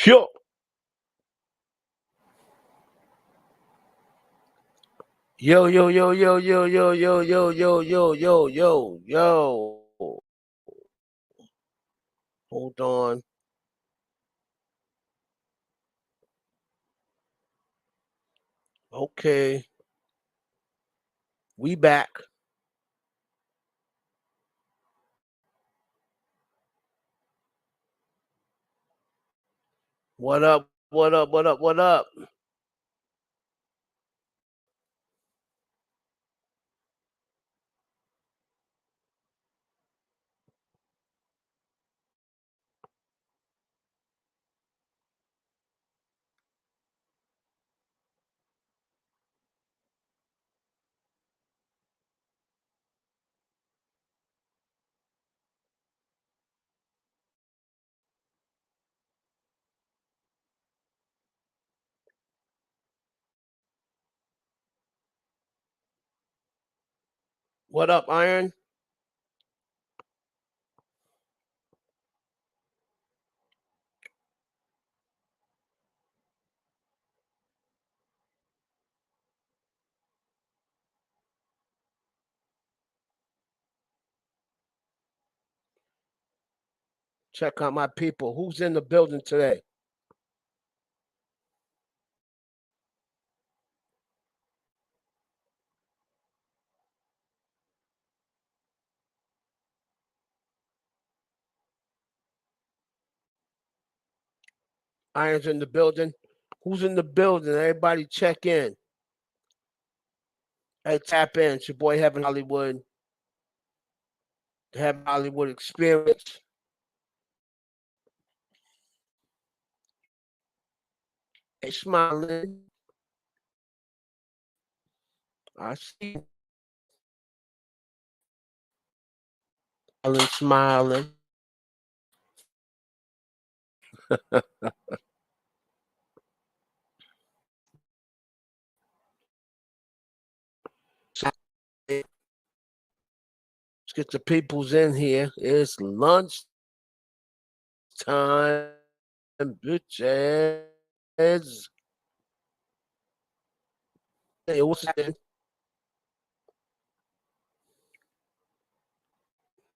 Yo. Yo, yo, yo, yo, yo, yo, yo, yo, yo, yo, yo, yo, yo. Hold on. Okay. We back. What up? What up? What up? What up? What up, Iron? Check out my people. Who's in the building today? Iron's in the building. Who's in the building? Everybody check in. Hey, tap in. It's your boy Heaven Hollywood. The Heaven Hollywood experience. Hey, smiling. I see smiling, smiling. Let's get the peoples in here. It's lunch time, bitches. Hey, what's that?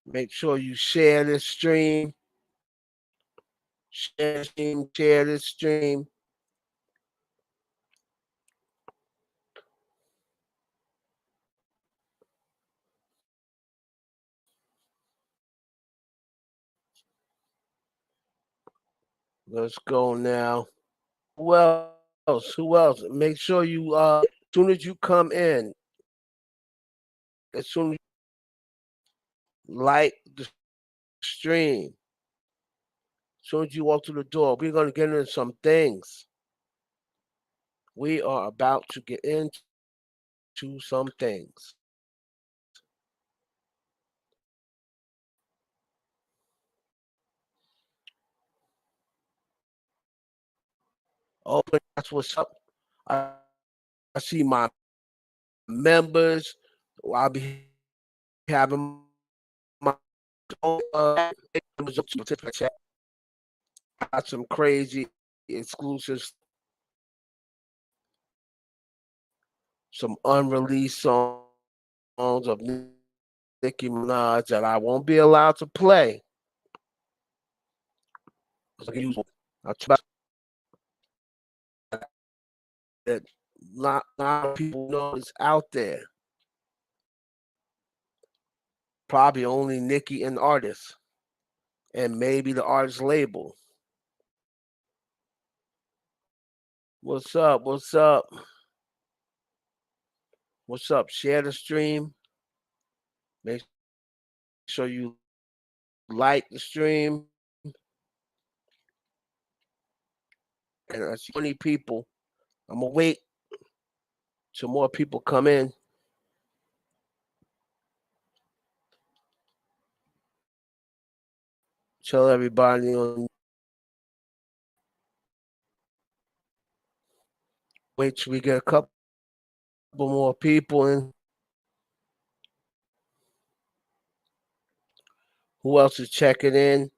Make sure you share this stream. Share this stream. Share this stream. Let's go now. Who else? Who else? Make sure you as soon as you come in, as soon as you like the stream, as soon as you walk through the door, we're gonna get into some things. We are about to get into some things. Oh, that's what's up. I, I see my members. I'll be having my got some crazy exclusives, some unreleased songs of Nicki Minaj that I won't be allowed to play. I try that lot of people know it's out there. Probably only Nicki and artists, and maybe the artist label. What's up? What's up? What's up? Share the stream. Make sure you like the stream. And that's 20 people. I'm gonna wait till more people come in. Tell everybody on. Wait till we get a couple more people in. Who else is checking in?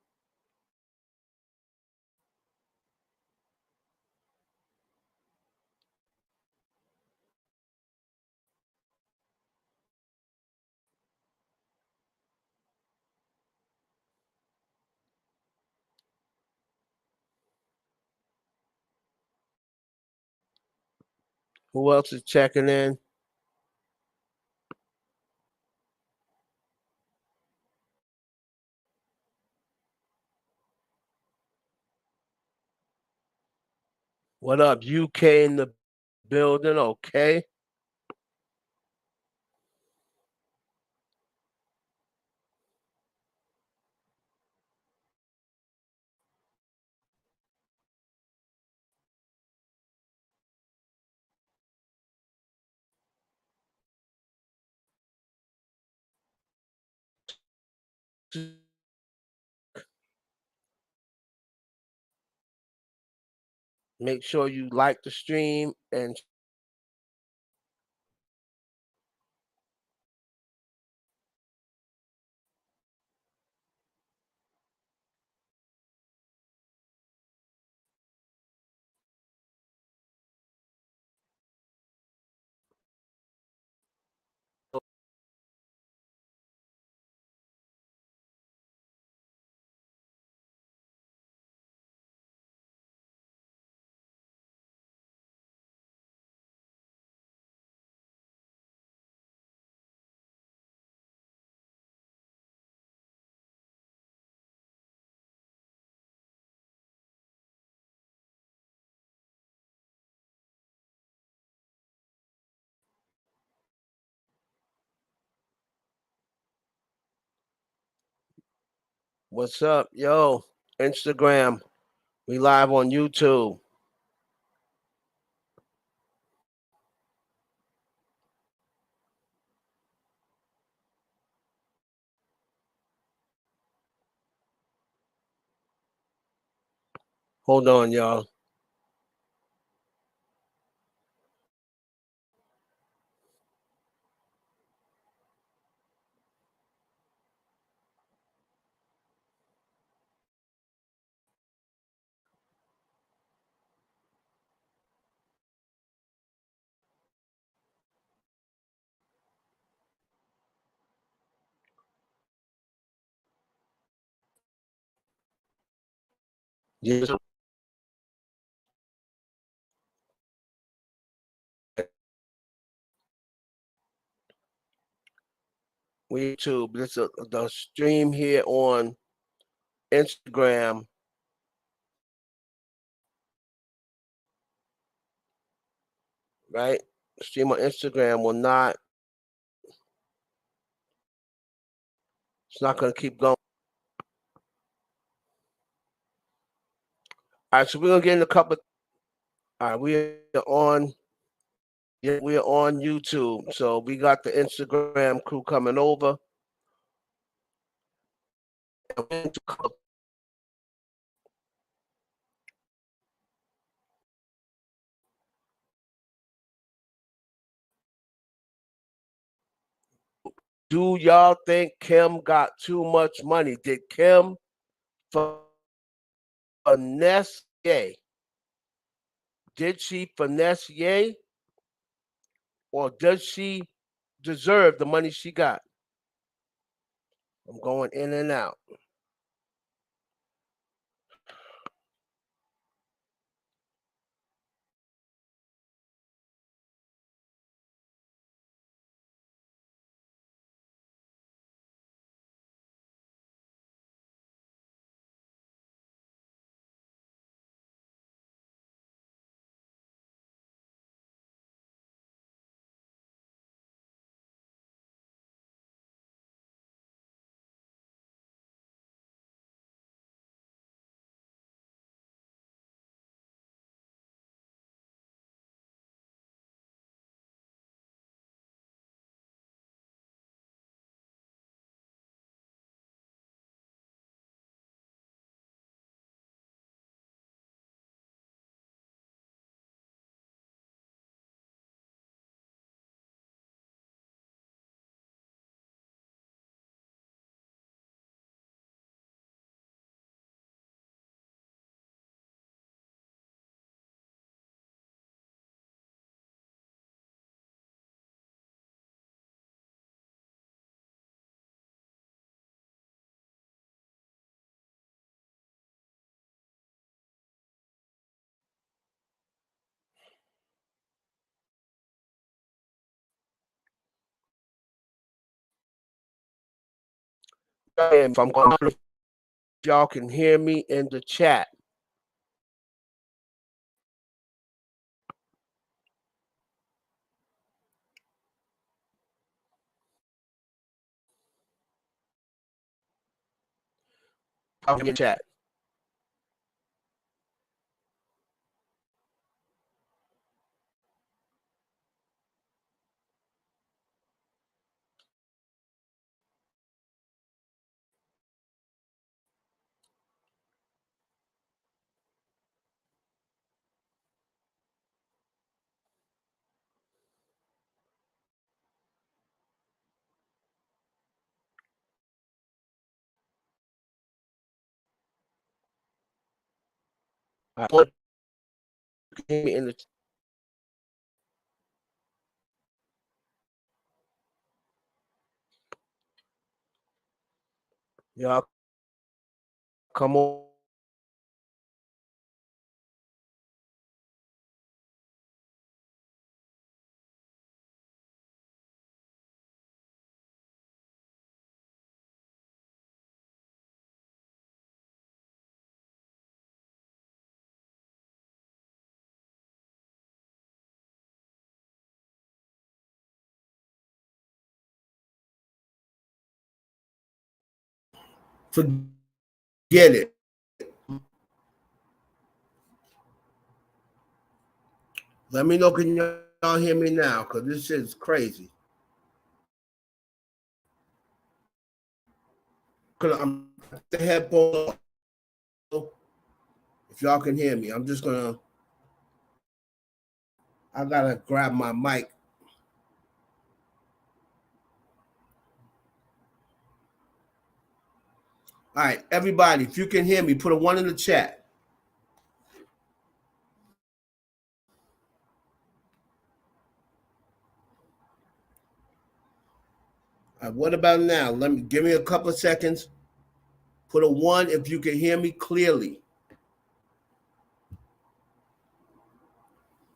Who else is checking in? What up, UK in the building? Okay. Make sure you like the stream and what's up, yo? Instagram. We live on YouTube. Hold on, y'all. Yes, we YouTube. This is the stream here on Instagram, right? Stream on Instagram will not. It's not going to keep going. All right, so we're gonna get in a couple. All right, we are on. Yeah, we are on YouTube. So we got the Instagram crew coming over. Do y'all think Kim got too much money? Did Kim finesse Ye? Did she finesse Ye? Or does she deserve the money she got? I'm going in and out. if I'm going to, if y'all can hear me in the chat. I'll hear me in the chat. I want you to hear me in the chat. Y'all come on. Forget it. Let me know, can y'all hear me now? Because this shit's crazy. I'm the headphone. If y'all can hear me, I'm just gonna. I gotta grab my mic. All right, everybody, if you can hear me, put a 1 in the chat. All right, what about now? Give me a couple of seconds. Put a 1 if you can hear me clearly.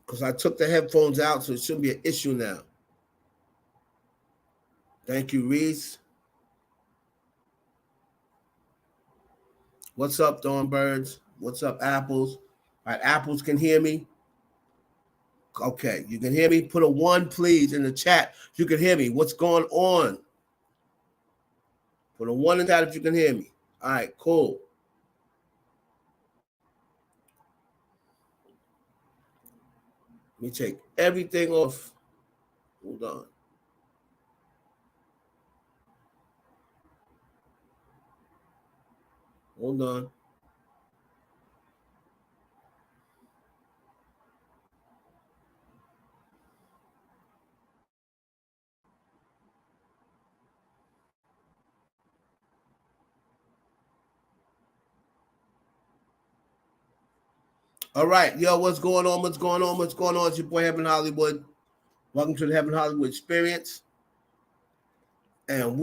Because I took the headphones out, so it shouldn't be an issue now. Thank you, Reese. What's up, Thornbirds? What's up, Apples? All right, Apples can hear me. Okay, you can hear me. Put a 1, please, in the chat. You can hear me. What's going on? Put a 1 in the chat if you can hear me. All right, cool. Let me take everything off. Hold on. Hold on. All right, yo, what's going on? What's going on? What's going on? It's your boy Heaven Hollywood. Welcome to the Heaven Hollywood Experience. And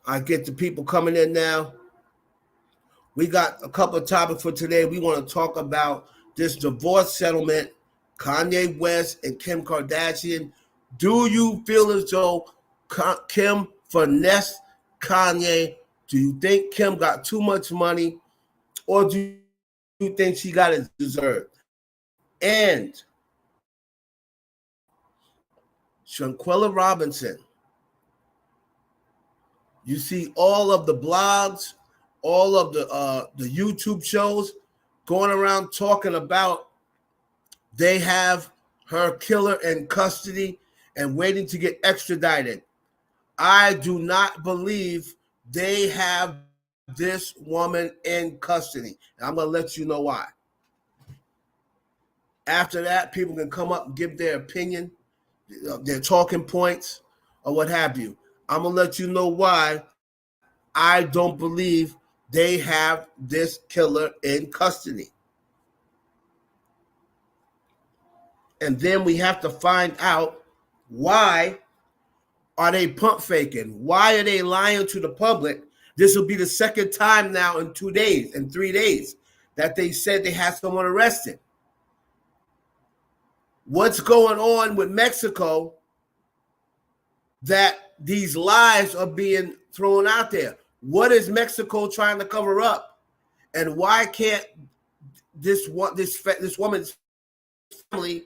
I get the people coming in now. We got a couple of topics for today. We want to talk about this divorce settlement, Kanye West and Kim Kardashian. Do you feel as though Kim finessed Kanye? Do you think Kim got too much money? Or do you think she got it deserved? And Shanquella Robinson, you see all of the blogs, all of the YouTube shows going around talking about they have her killer in custody and waiting to get extradited. I do not believe they have this woman in custody. And I'm going to let you know why. After that, people can come up and give their opinion, their talking points, or what have you. I'm going to let you know why I don't believe they have this killer in custody. And then we have to find out, why are they pump faking? Why are they lying to the public? This will be the second time now in 2 days, in 3 days, that they said they had someone arrested. What's going on with Mexico that these lies are being thrown out there. What is Mexico trying to cover up, and why can't this woman's family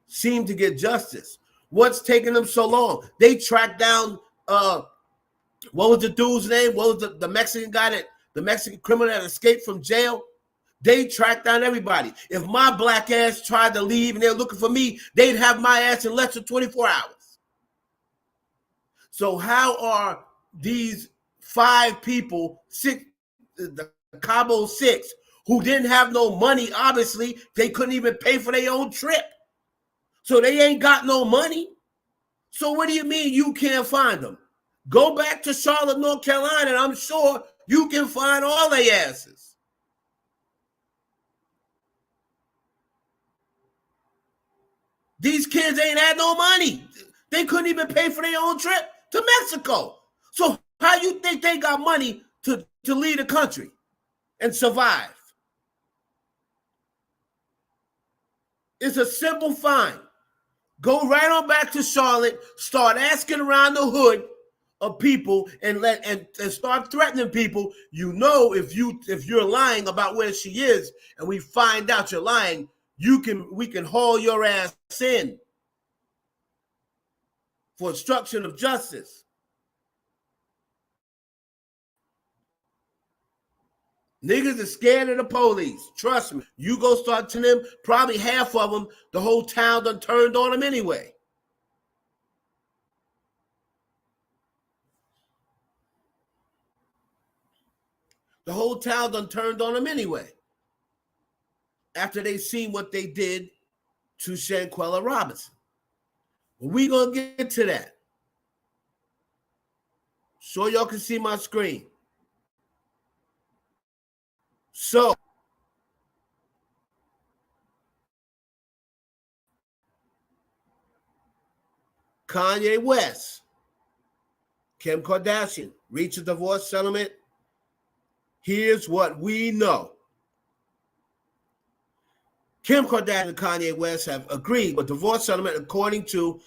seem to get justice? What's taking them so long? They tracked down what was the dude's name? What was the Mexican guy the Mexican criminal that escaped from jail? They tracked down everybody. If my black ass tried to leave and they're looking for me, they'd have my ass in less than 24 hours. So how are these 5 people, the Cabo 6, who didn't have no money? Obviously, they couldn't even pay for their own trip. So they ain't got no money. So what do you mean you can't find them? Go back to Charlotte, North Carolina, and I'm sure you can find all their asses. These kids ain't had no money. They couldn't even pay for their own trip to Mexico. So how you think they got money to leave the country and survive? It's a simple find. Go right on back to Charlotte, start asking around the hood of people and start threatening people. You know, if you're lying about where she is and we find out you're lying, we can haul your ass in for obstruction of justice. Niggas are scared of the police. Trust me. You go start to them, probably half of them, the whole town done turned on them anyway. The whole town done turned on them anyway. After they seen what they did to Shanquella Robinson. We gonna get to that. So y'all can see my screen. So Kanye West, Kim Kardashian reach a divorce settlement. Here's what we know. Kim Kardashian and Kanye West have agreed with divorce settlement according to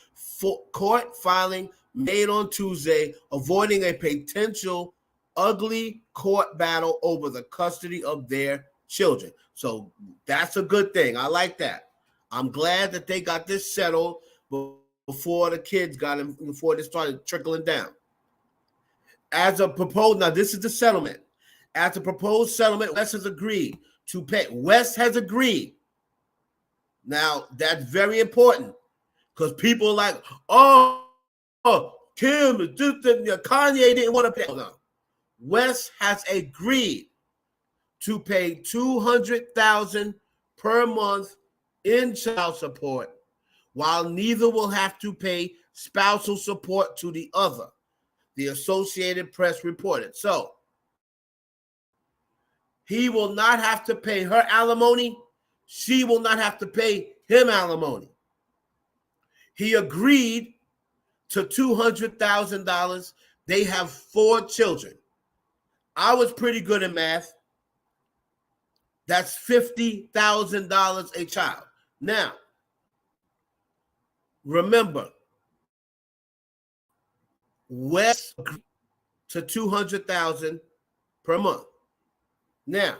court filing made on Tuesday, avoiding a potential ugly court battle over the custody of their children. So that's a good thing. I like that. I'm glad that they got this settled before the kids got him, before they started trickling down. As a proposed, now this is the settlement. As a proposed settlement, West has agreed to pay. West has agreed. Now that's very important because people are like, oh, Kim, Kanye didn't want to pay. No. West has agreed to pay $200,000 per month in child support, while neither will have to pay spousal support to the other, the Associated Press reported. So he will not have to pay her alimony. She will not have to pay him alimony. He agreed to $200,000. They have 4 children. I was pretty good at math. That's $50,000 a child. Now, remember, West agreed to $200,000 per month. Now,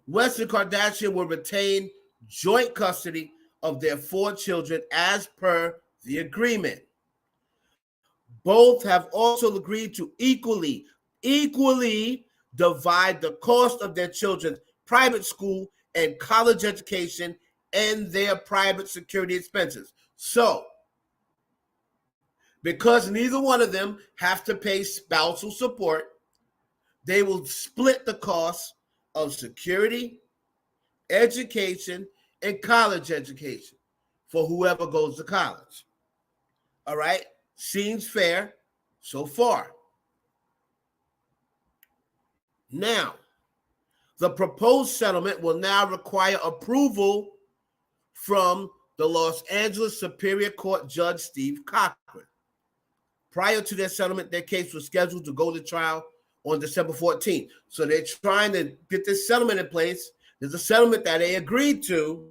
West and Kardashian will retain joint custody of their 4 children as per the agreement. Both have also agreed to equally divide the cost of their children's private school and college education and their private security expenses. So, because neither one of them have to pay spousal support, they will split the cost of security, education, and college education for whoever goes to college. All right? Seems fair so far. Now, the proposed settlement will now require approval from the Los Angeles Superior Court Judge Steve Cochran. Prior to their settlement, their case was scheduled to go to trial on December 14th. So they're trying to get this settlement in place. There's a settlement that they agreed to,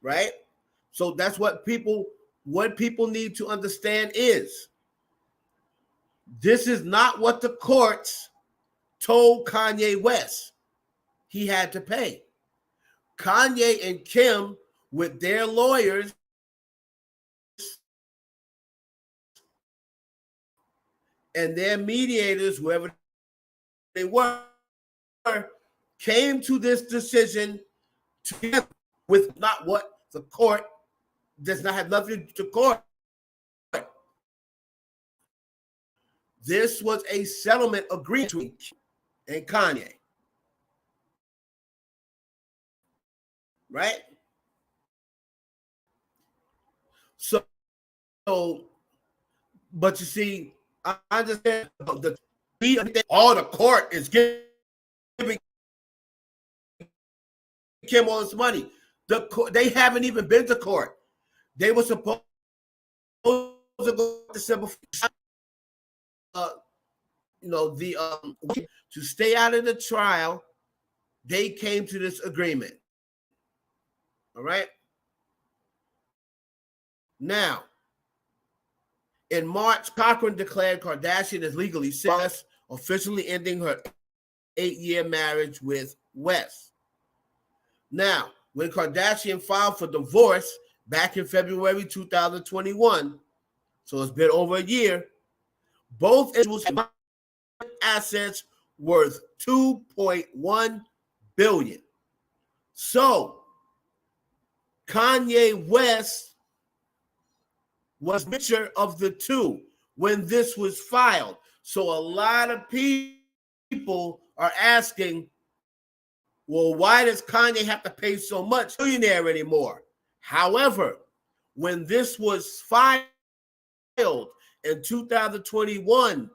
right? So that's what people need to understand is This is not what the courts told Kanye West he had to pay. Kanye and Kim, with their lawyers and their mediators, whoever they were, came to this decision together with not what the court does not have nothing to court. This was a settlement agreement between Kim and Kanye. Right? So, but you see, I understand all the court is giving Kim all this money. They haven't even been to court. They were supposed to go December, to stay out of the trial. They came to this agreement. All right. Now, in March, Cochran declared Kardashian is legally single, officially ending her 8-year marriage with West. Now, when Kardashian filed for divorce back in February 2021, so it's been over a year, both individuals had assets worth $2.1 billion. So, Kanye West was richer of the two when this was filed. So a lot of people are asking, well, why does Kanye have to pay so much? Billionaire anymore. However, when this was filed in 2021,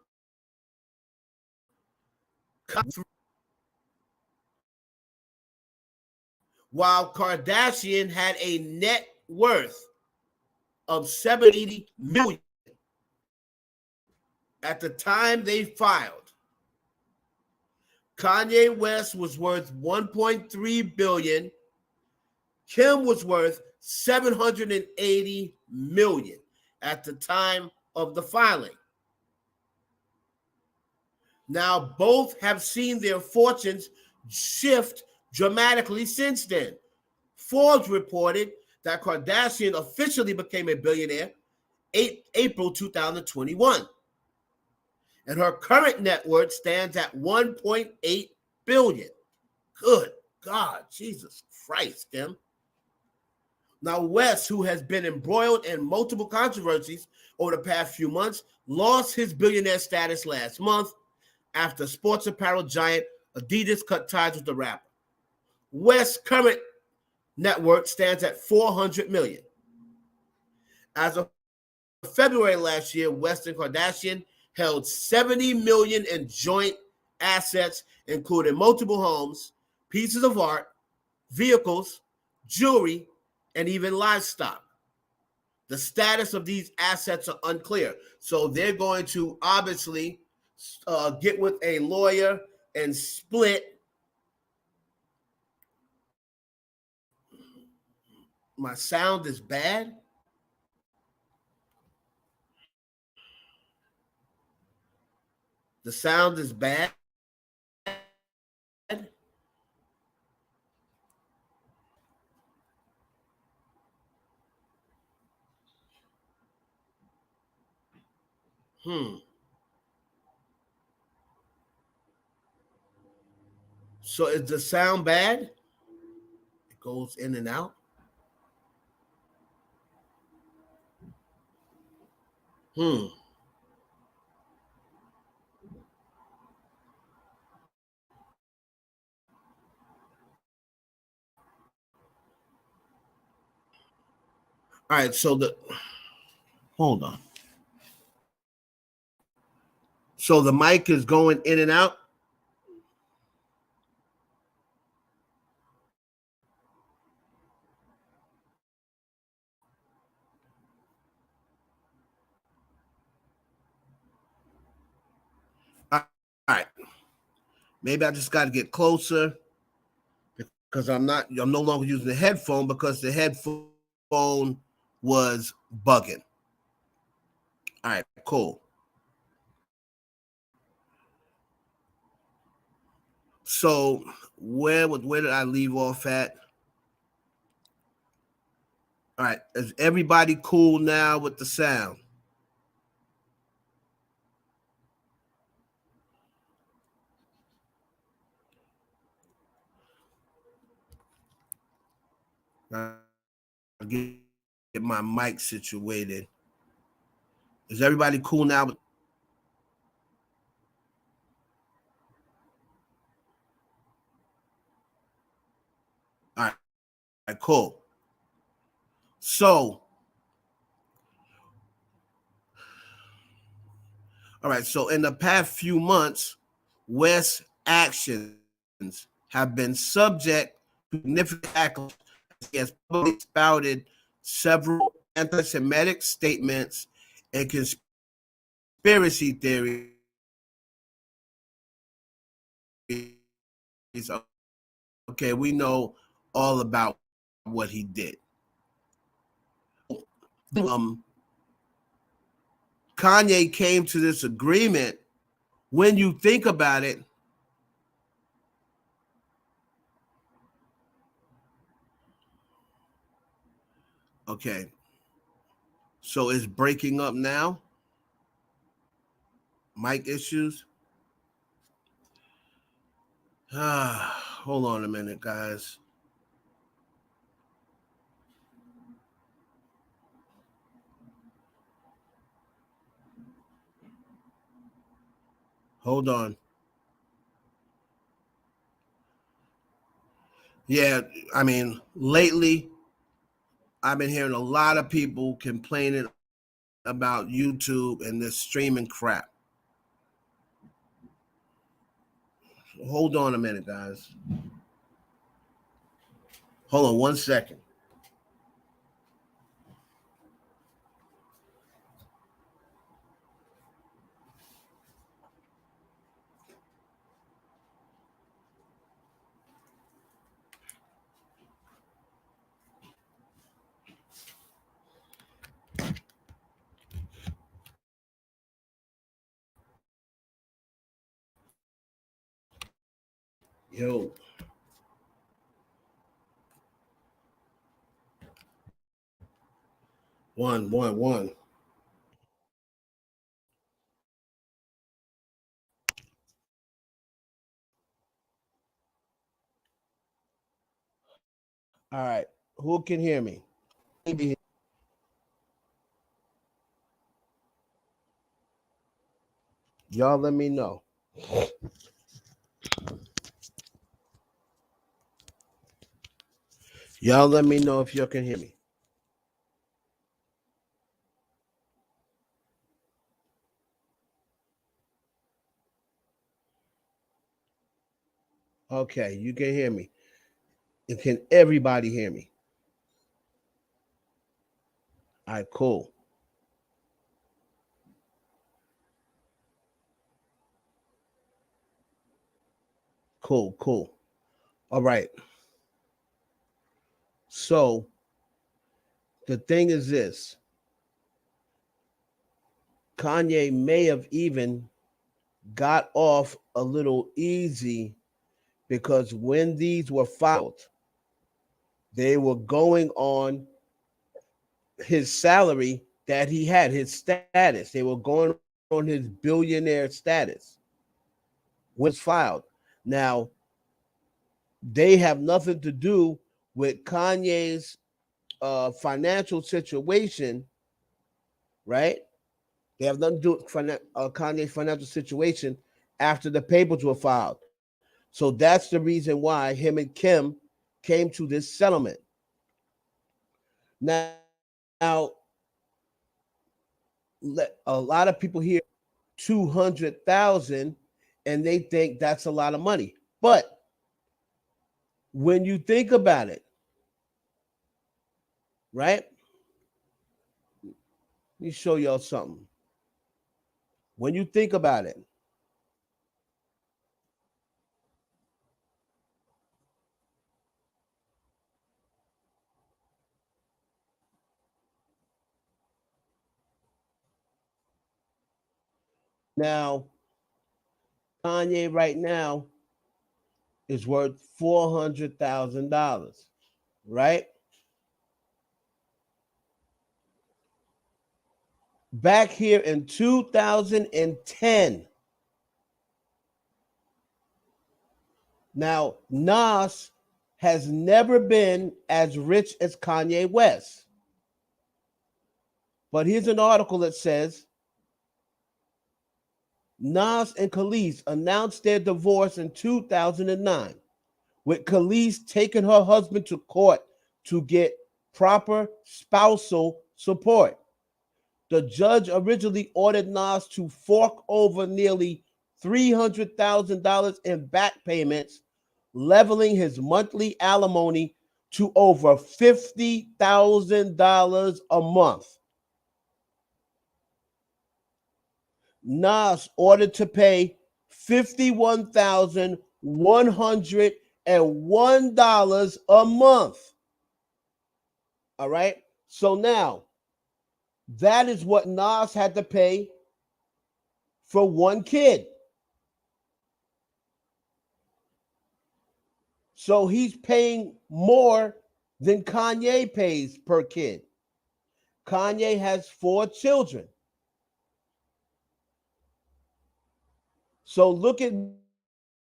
while Kardashian had a net worth of $780 million at the time they filed. Kanye West was worth $1.3 billion. Kim was worth $780 million at the time of the filing. Now, both have seen their fortunes shift dramatically since then. Forbes reported that Kardashian officially became a billionaire April 2021. And her current net worth stands at $1.8 billion. Good God, Jesus Christ, Kim. Now, West, who has been embroiled in multiple controversies over the past few months, lost his billionaire status last month after sports apparel giant Adidas cut ties with the rapper. West's current net worth stands at $400 million. As of February last year, West and Kardashian held $70 million in joint assets, including multiple homes, pieces of art, vehicles, jewelry, and even livestock. The status of these assets are unclear. So they're going to obviously get with a lawyer and split. My sound is bad. The sound is bad. So is the sound bad? It goes in and out. All right, so hold on. So the mic is going in and out. All right. Maybe I just got to get closer because I'm no longer using the headphone because the headphone was bugging. All right, cool. So where did I leave off at? All right, is everybody cool now with the sound? I'll get my mic situated. Is everybody cool now? All right, cool. So, all right, so in the past few months, West's actions have been subject to significant backlash. He has publicly spouted several anti-Semitic statements and conspiracy theories. Okay, we know all about what he did. Um, Kanye came to this agreement. When you think about it, okay, so it's breaking up now. Mic issues. Hold on a minute, guys. Hold on. Yeah, I mean, lately I've been hearing a lot of people complaining about YouTube and this streaming crap. Hold on a minute, guys. Hold on 1 second. Yo, one. All right. Who can hear me? Y'all let me know. Y'all let me know if y'all can hear me. Okay, you can hear me. And can everybody hear me? All right, cool. Cool. All right. So the thing is this: Kanye may have even got off a little easy because when these were filed, they were going on his salary that he had, his status. They were going on his billionaire status was filed. Now, they have nothing to do with Kanye's financial situation, right? They have nothing to do with Kanye's financial situation after the papers were filed. So that's the reason why him and Kim came to this settlement. Now, a lot of people hear 200,000 and they think that's a lot of money. But when you think about it, right? Let me show y'all something. When you think about it, now Kanye right now is worth $400,000, right? Back here in 2010. Now, Nas has never been as rich as Kanye West. But here's an article that says Nas and Khalees announced their divorce in 2009, with Khalees taking her husband to court to get proper spousal support. The judge originally ordered Nas to fork over nearly $300,000 in back payments, leveling his monthly alimony to over $50,000 a month. Nas ordered to pay $51,101 a month. All right. So now that is what Nas had to pay for one kid. So he's paying more than Kanye pays per kid. Kanye has 4 children. So look at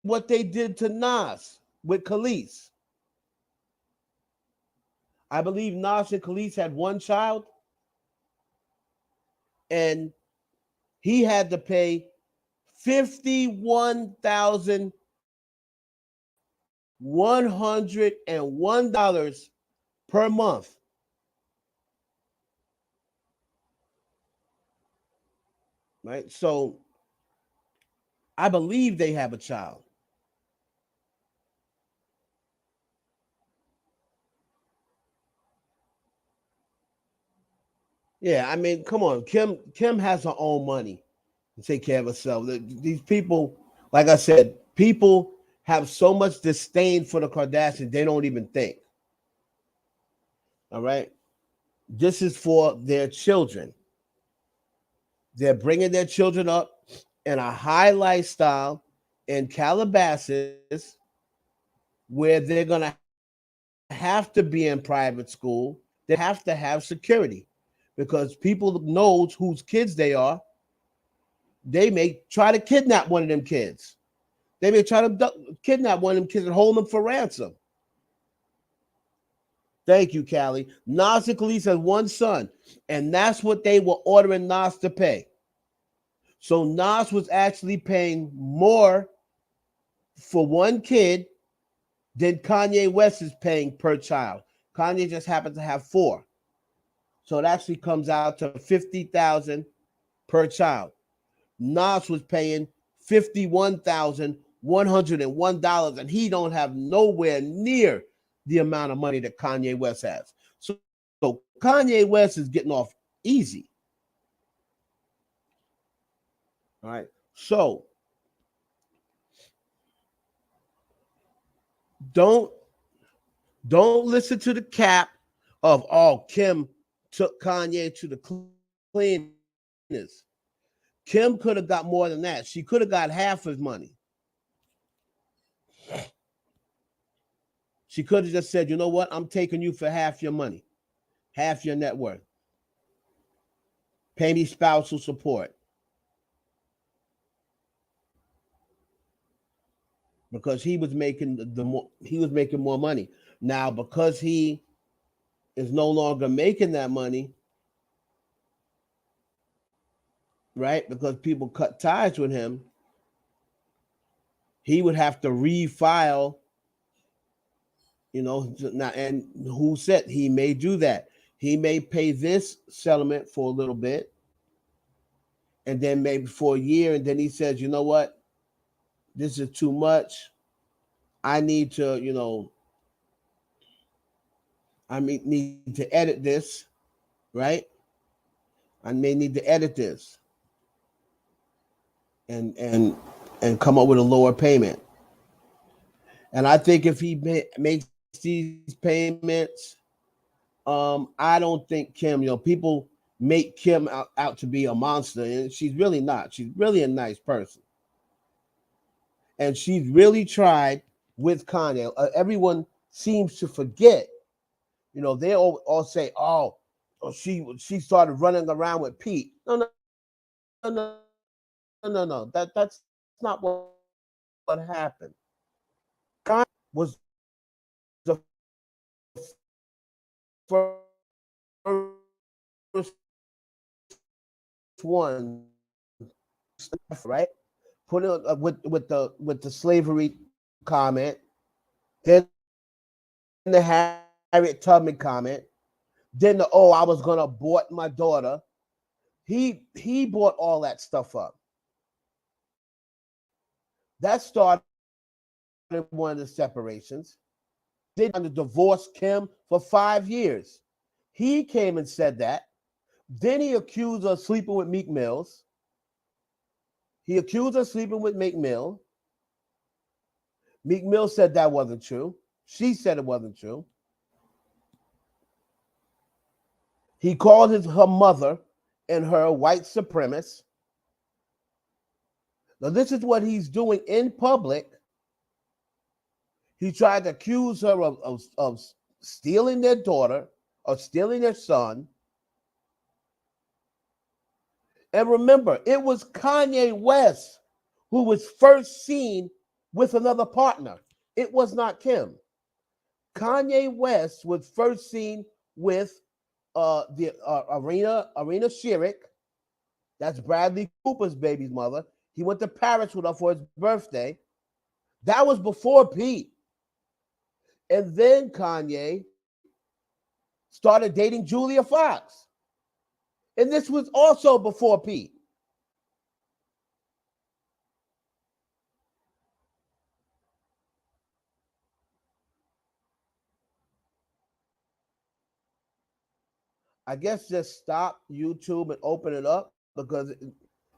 what they did to Nas with Khalees. I believe Nas and Khalees had 1 child, and he had to pay $51,101 per month. Right? So I believe they have a child. Yeah, I mean, come on. Kim has her own money to take care of herself. These people, like I said, people have so much disdain for the Kardashians, they don't even think. All right? This is for their children. They're bringing their children up in a high lifestyle in Calabasas where they're going to have to be in private school. They have to have security because people knows whose kids they are. They may try to kidnap one of them kids. They may try to kidnap one of them kids and hold them for ransom. Thank you, Callie. Nas and Khalees has 1 son, and that's what they were ordering Nas to pay. So Nas was actually paying more for 1 kid than Kanye West is paying per child. Kanye just happens to have 4. So it actually comes out to $50,000 per child. Nas was paying $51,101, and he don't have nowhere near the amount of money that Kanye West has. So Kanye West is getting off easy. All right. So don't listen to the cap of Kim took Kanye to the cleaners. Kim could have got more than that. She could have got half his money. She could have just said, you know what? I'm taking you for half your money, half your net worth. Pay me spousal support. Because he was making more money. Now, because he is no longer making that money, right? Because people cut ties with him, he would have to refile, now, and who said he may do that? He may pay this settlement for a little bit, and then maybe for a year, and then he says, you know what? This is too much. I need to, need to edit this, right? I may need to edit this and come up with a lower payment. And I think if he makes these payments, I don't think Kim, people make Kim out to be a monster, and she's really not. She's really a nice person. And she's really tried with Kanye. Everyone seems to forget. They all say, "Oh, she started running around with Pete." No, no, no, no, no, no. That's not what happened. Kanye was the first one, right? Put it with the slavery comment, then the Harriet Tubman comment, then the I was gonna abort my daughter. He brought all that stuff up. That started one of the separations. Then to divorce Kim for 5 years. He came and said that. Then he accused her of sleeping with Meek Mills. He accused her of sleeping with Meek Mill. Meek Mill said that wasn't true. She said it wasn't true. He called her mother and her white supremacists. Now, this is what he's doing in public. He tried to accuse her of stealing their daughter, of stealing their son. And remember, it was Kanye West who was first seen with another partner. It was not Kim. Kanye West was first seen with the Arena Sherrick. That's Bradley Cooper's baby's mother. He went to Paris with her for his birthday. That was before Pete. And then Kanye started dating Julia Fox. And this was also before Pete. I guess just stop YouTube and open it up because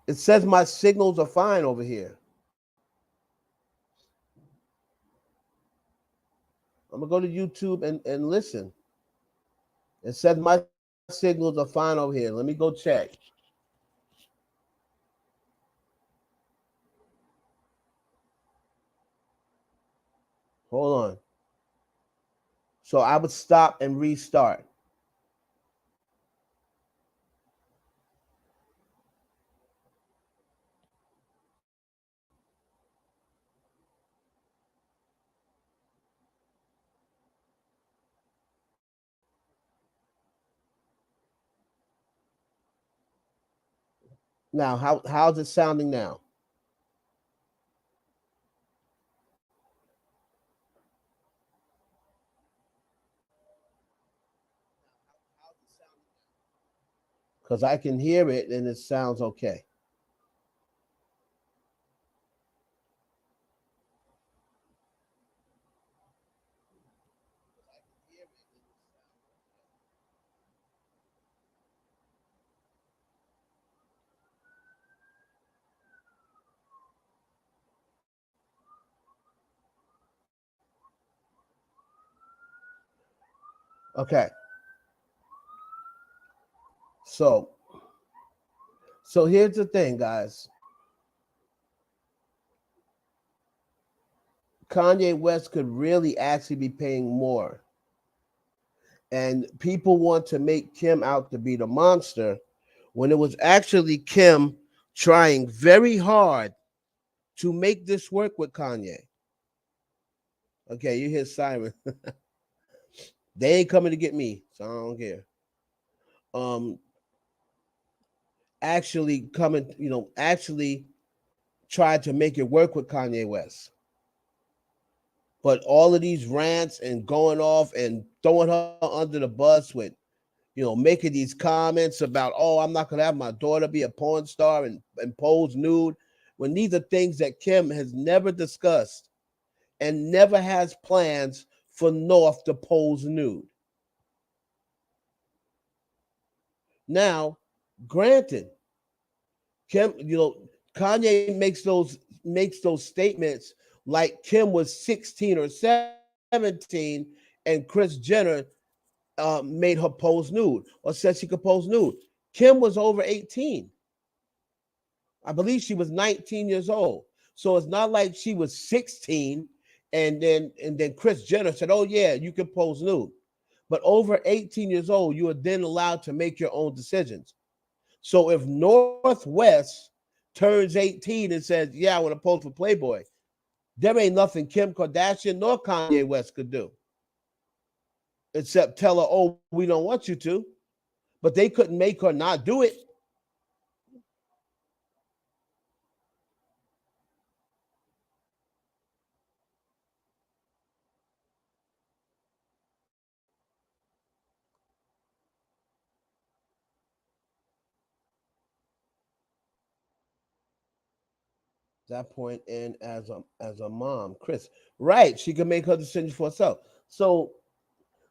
it says my signals are fine over here. I'm going to go to YouTube and listen. It says my signals are fine over here. Let me go check. Hold on. So I would stop and restart. Now, how's it sounding now? Because I can hear it and it sounds okay. Okay. So here's the thing, guys. Kanye West could really actually be paying more. And people want to make Kim out to be the monster when it was actually Kim trying very hard to make this work with Kanye. Okay, you hear Siren. They ain't coming to get me, so I don't care. Um, actually coming, actually tried to make it work with Kanye West. But all of these rants and going off and throwing her under the bus with, making these comments about, oh, I'm not gonna have my daughter be a porn star and pose nude, when these are things that Kim has never discussed and never has plans for North to pose nude. Now, granted, Kim, Kanye makes those statements like Kim was 16 or 17 and Chris Jenner made her pose nude or said she could pose nude. Kim was over 18. I believe she was 19 years old. So it's not like she was 16 And then Chris Jenner said, "Oh yeah, you can pose nude." But over 18 years old, you are then allowed to make your own decisions. So if Northwest turns 18 and says, "Yeah, I want to pose for Playboy," there ain't nothing Kim Kardashian nor Kanye West could do except tell her, "Oh, we don't want you to." But they couldn't make her not do it. That point in as a mom, Chris. Right, she can make her decisions for herself. So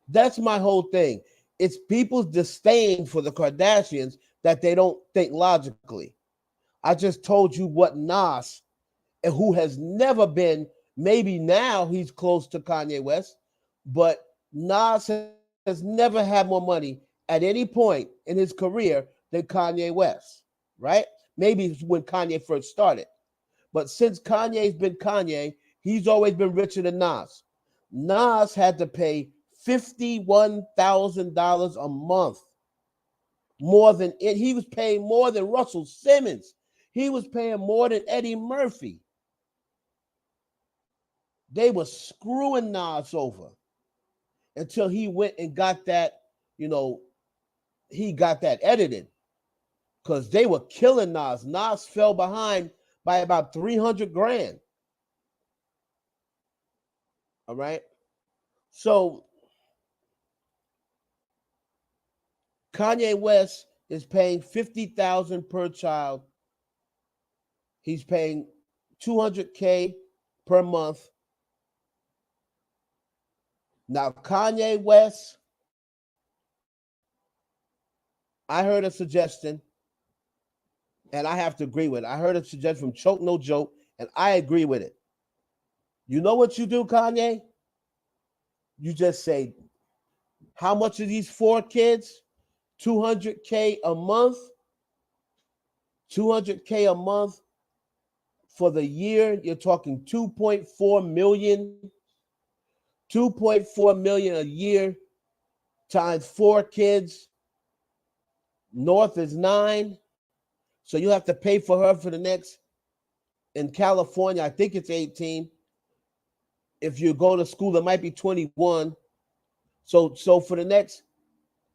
that's my whole thing. It's people's disdain for the Kardashians that they don't think logically. I just told you what Nas, who has never been, maybe now he's close to Kanye West, but Nas has never had more money at any point in his career than Kanye West, right? Maybe when Kanye first started. But since Kanye's been Kanye, he's always been richer than Nas. Nas had to pay $51,000 a month, more than it. He was paying more than Russell Simmons. He was paying more than Eddie Murphy. They were screwing Nas over until he went and got that, you know, he got that edited because they were killing Nas. Nas fell behind by about 300 grand. All right. So Kanye West is paying 50,000 per child. He's paying 200K per month. Now Kanye West, I heard a suggestion, and I have to agree with it. I heard a suggestion from Choke No Joke, and I agree with it. You know what you do, Kanye? You just say, how much are these four kids? 200K a month. 200K a month for the year. You're talking 2.4 million. 2.4 million a year times four kids. North is 9. So you have to pay for her for the next, in California, I think it's 18. If you go to school, it might be 21. So for the next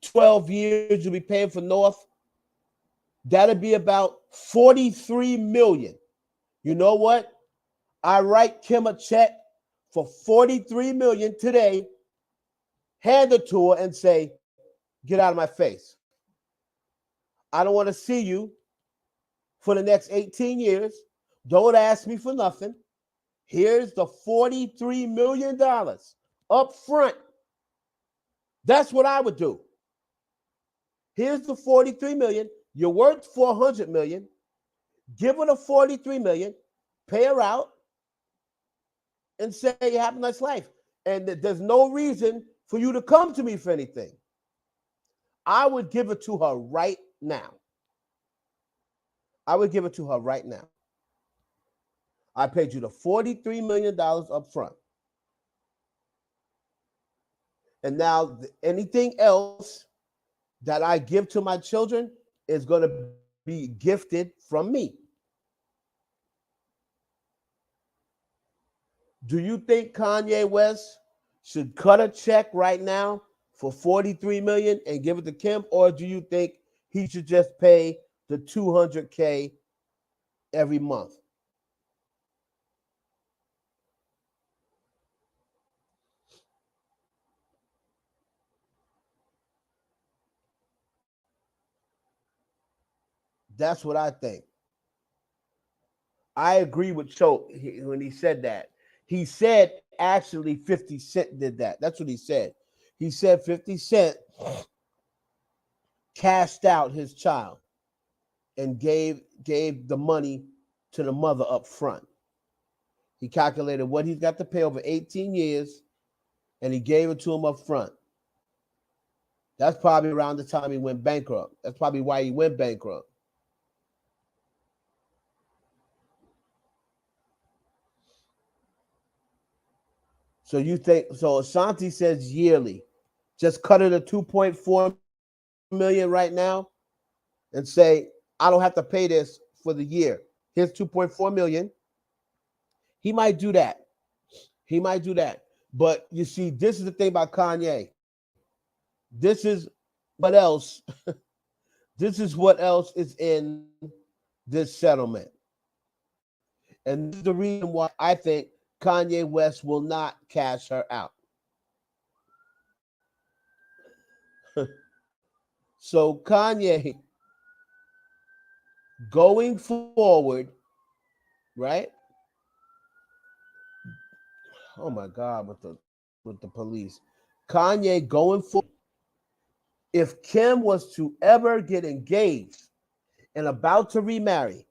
12 years, you'll be paying for North. That'll be about 43 million. You know what? I write Kim a check for 43 million today, hand it to her and say, get out of my face. I don't want to see you for the next 18 years. Don't ask me for nothing. Here's the $43 million up front. That's what I would do. Here's the 43 million. You're worth 400 million. Give her the 43 million, pay her out, and say you have a nice life. And there's no reason for you to come to me for anything. I would give it to her right now. I would give it to her right now. I paid you the $43 million up front. And now anything else that I give to my children is going to be gifted from me. Do you think Kanye West should cut a check right now for 43 million and give it to Kim, or do you think he should just pay the 200K every month? That's what I think. I agree with Choke when he said that. He said actually 50 Cent did that. That's what he said. He said 50 Cent cashed out his child and gave the money to the mother up front. He calculated what he's got to pay over 18 years and he gave it to him up front. That's probably around the time he went bankrupt. That's probably why he went bankrupt. So you think so? Ashanti says yearly. Just cut it to 2.4 million right now, and say I don't have to pay this for the year. Here's 2.4 million. He might do that. He might do that. But you see, this is the thing about Kanye. This is what else. This is what else is in this settlement, and this is the reason why I think Kanye West will not cash her out. So Kanye, going forward, right? Oh my God, with the police, Kanye going forward. If Kim was to ever get engaged and about to remarry,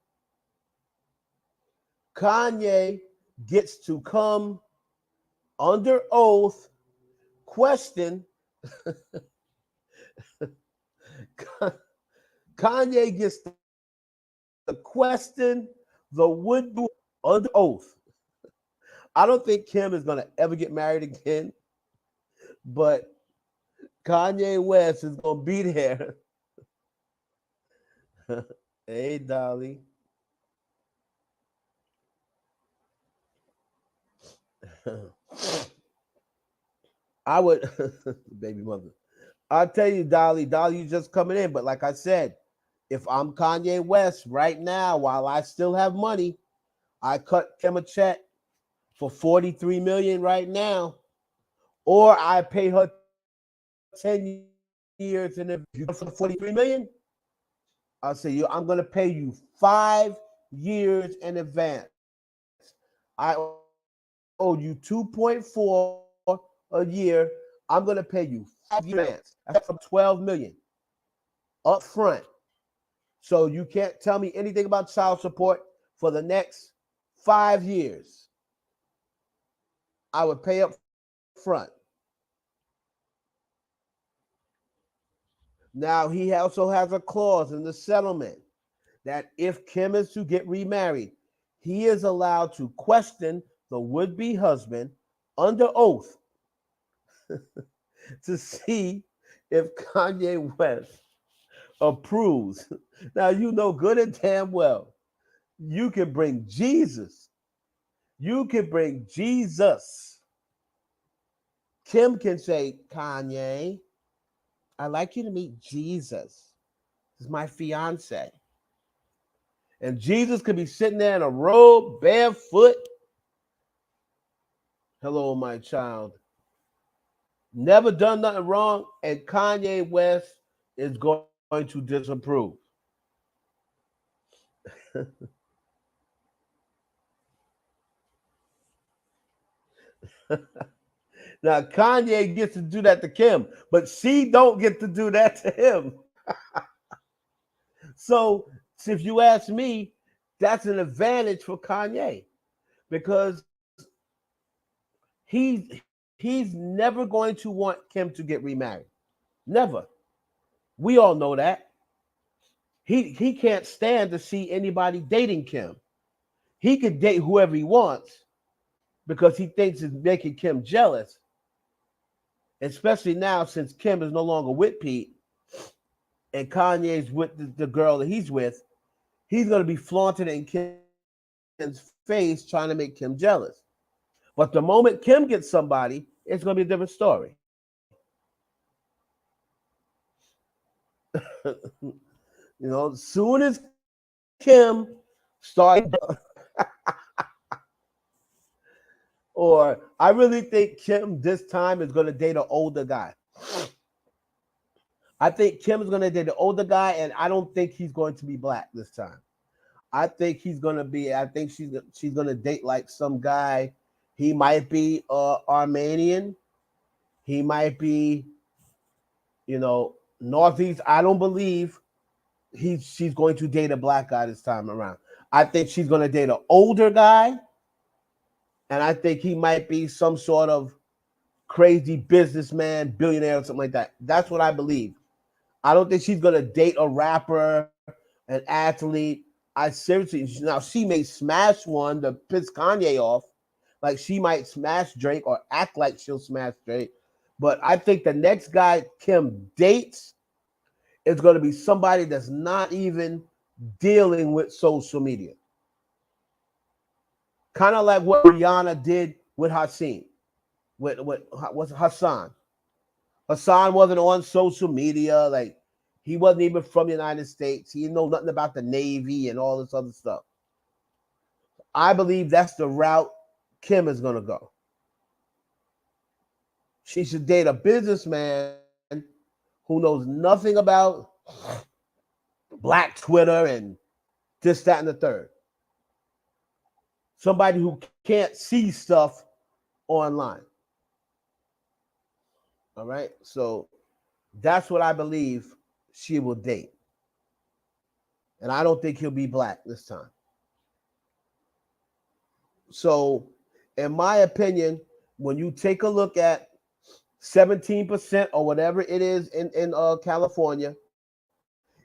Kanye gets to come under oath, question. Kanye gets to question the would-be under oath. I don't think Kim is gonna ever get married again, but Kanye West is gonna be there. Hey, Dolly. I would, baby mother. I'll tell you, Dolly, you just coming in. But like I said, if I'm Kanye West right now, while I still have money, I cut Kim a check for 43 million right now, or I pay her 10 years and if you for 43 million, I'll say you I'm gonna pay you 5 years in advance. I owe you 2.4 a year. I'm gonna pay you 5 years in advance. That's from 12 million up front. So you can't tell me anything about child support for the next 5 years. I would pay up front. Now he also has a clause in the settlement that if Kim is to get remarried, he is allowed to question the would-be husband under oath to see if Kanye West approves. Now you know good and damn well you can bring Jesus. You can bring Jesus. Kim can say, Kanye, I'd like you to meet Jesus. This is my fiance. And Jesus could be sitting there in a robe, barefoot. Hello, my child. Never done nothing wrong. And Kanye West is going to disapprove. Now, Kanye gets to do that to Kim, but she don't get to do that to him. So, if you ask me, that's an advantage for Kanye because he's never going to want Kim to get remarried. Never. We all know that. He can't stand to see anybody dating Kim. He could date whoever he wants because he thinks it's making Kim jealous. Especially now since Kim is no longer with Pete and Kanye's with the girl that he's with, he's gonna be flaunting it in Kim's face trying to make Kim jealous. But the moment Kim gets somebody, it's gonna be a different story. As soon as Kim starts, or I really think Kim this time is going to date an older guy. I think Kim is going to date an older guy, and I don't think he's going to be black this time. I think he's going to be. I think she's going to date like some guy. He might be Armenian. He might be, Northeast. I don't believe she's going to date a black guy this time around. I think she's going to date an older guy, and I think he might be some sort of crazy businessman, billionaire, or something like that. That's what I believe. I don't think she's gonna date a rapper, an athlete. I seriously now she may smash one to piss Kanye off, like she might smash Drake or act like she'll smash Drake. But I think the next guy Kim dates is going to be somebody that's not even dealing with social media. Kind of like what Rihanna did with Hassan. With what's Hassan. Hassan wasn't on social media. Like he wasn't even from the United States. He didn't know nothing about the Navy and all this other stuff. I believe that's the route Kim is going to go. She should date a businessman who knows nothing about Black Twitter and this, that, and the third. Somebody who can't see stuff online. All right. So that's what I believe she will date. And I don't think he'll be black this time. So, in my opinion, when you take a look at 17% or whatever it is in California,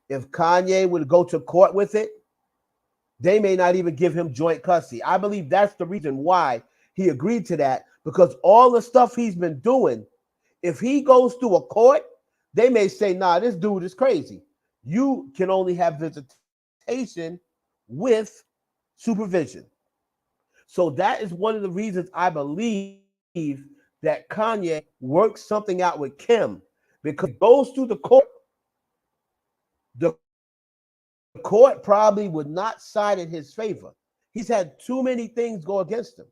if Kanye would go to court with it, they may not even give him joint custody. I believe that's the reason why he agreed to that, because all the stuff he's been doing, if he goes through a court, they may say, nah, this dude is crazy. You can only have visitation with supervision. So that is one of the reasons I believe that Kanye worked something out with Kim, because if he goes through the court probably would not side in his favor. He's had too many things go against him.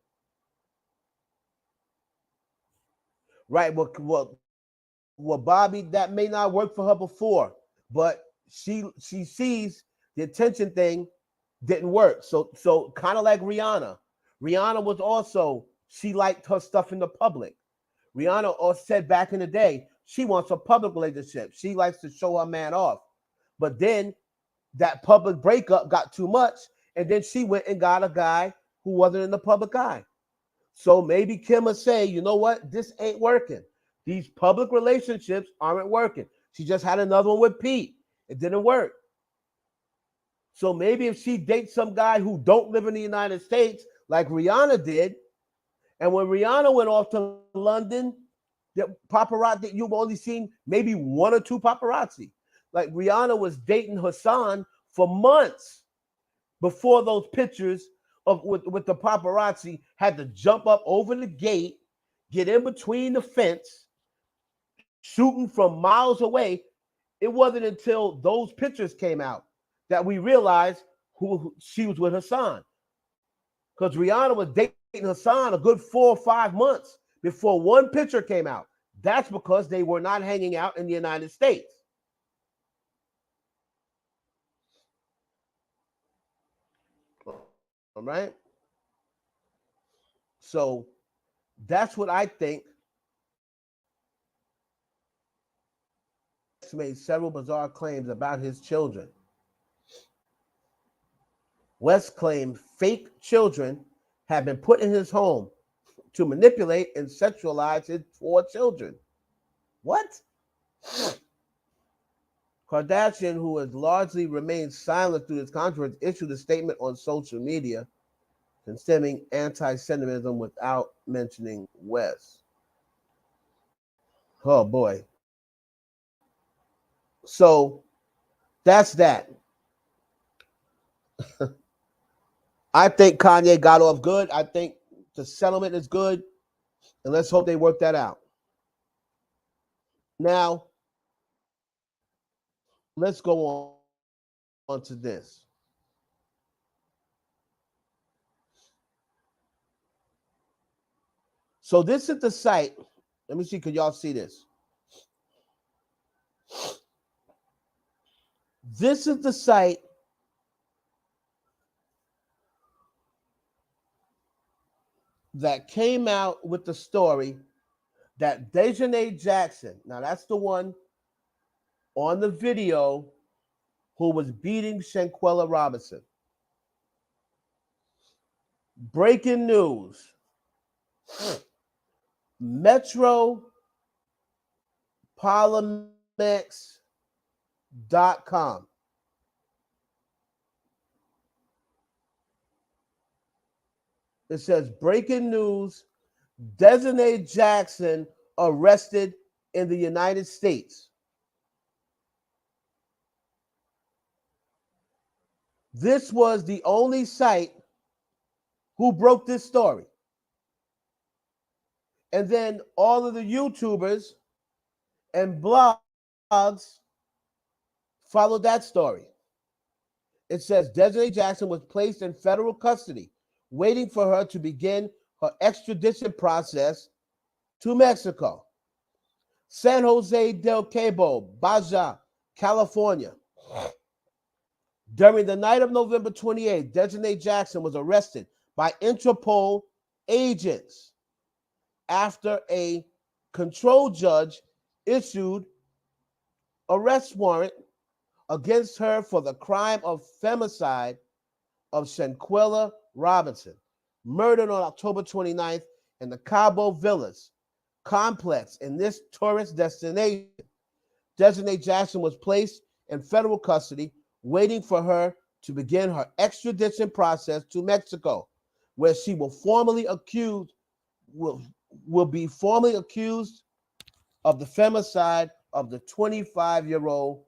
Right? Well, Bobby, that may not work for her before, but she sees the attention thing didn't work. So kind of like Rihanna. Rihanna was also, she liked her stuff in the public. Rihanna also said back in the day, she wants a public relationship. She likes to show her man off. But then that public breakup got too much, and then she went and got a guy who wasn't in the public eye. So maybe Kim will say, you know what, this ain't working. These public relationships aren't working. She just had another one with Pete. It didn't work. So maybe if she dates some guy who don't live in the United States, like Rihanna did, and when Rihanna went off to London, the paparazzi, you've only seen maybe one or two paparazzi. Like Rihanna was dating Hassan for months before those pictures of with the paparazzi had to jump up over the gate, get in between the fence, shooting from miles away. It wasn't until those pictures came out that we realized who she was with Hassan. Because Rihanna was dating Hassan a good 4 or 5 months before one picture came out. That's because they were not hanging out in the United States. All right. So that's what I think. Made several bizarre claims about his children. West claimed fake children have been put in his home to manipulate and sexualize his 4 children. What? Kardashian, who has largely remained silent through this controversy, issued a statement on social media condemning anti-Semitism without mentioning West. Oh boy. So that's that. I think Kanye got off good. I think the settlement is good. And let's hope they work that out. Now, let's go on to this. So this is the site. Let me see, can y'all see this? This is the site that came out with the story that Dejanay Jackson, now that's the one on the video who was beating Shanquella Robinson. Breaking news. MetroPolemics.com. It says breaking news: Desiree Jackson arrested in the United States. This was the only site who broke this story. And then all of the YouTubers and blogs followed that story. It says Desiree Jackson was placed in federal custody, waiting for her to begin her extradition process to Mexico. San Jose del Cabo, Baja, California. During the night of November 28th, Desiree Jackson was arrested by Interpol agents after a control judge issued arrest warrant against her for the crime of femicide of Shanquella Robinson, murdered on October 29th in the Cabo Villas complex in this tourist destination. Desiree Jackson was placed in federal custody, waiting for her to begin her extradition process to Mexico, where she will be formally accused of the femicide of the 25-year-old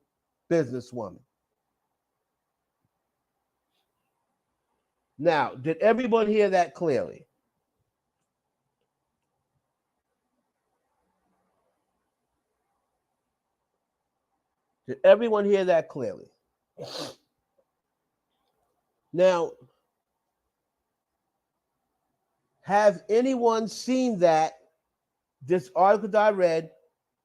businesswoman. Now, did everyone hear that clearly? Did everyone hear that clearly? Now, have anyone seen that? This article that I read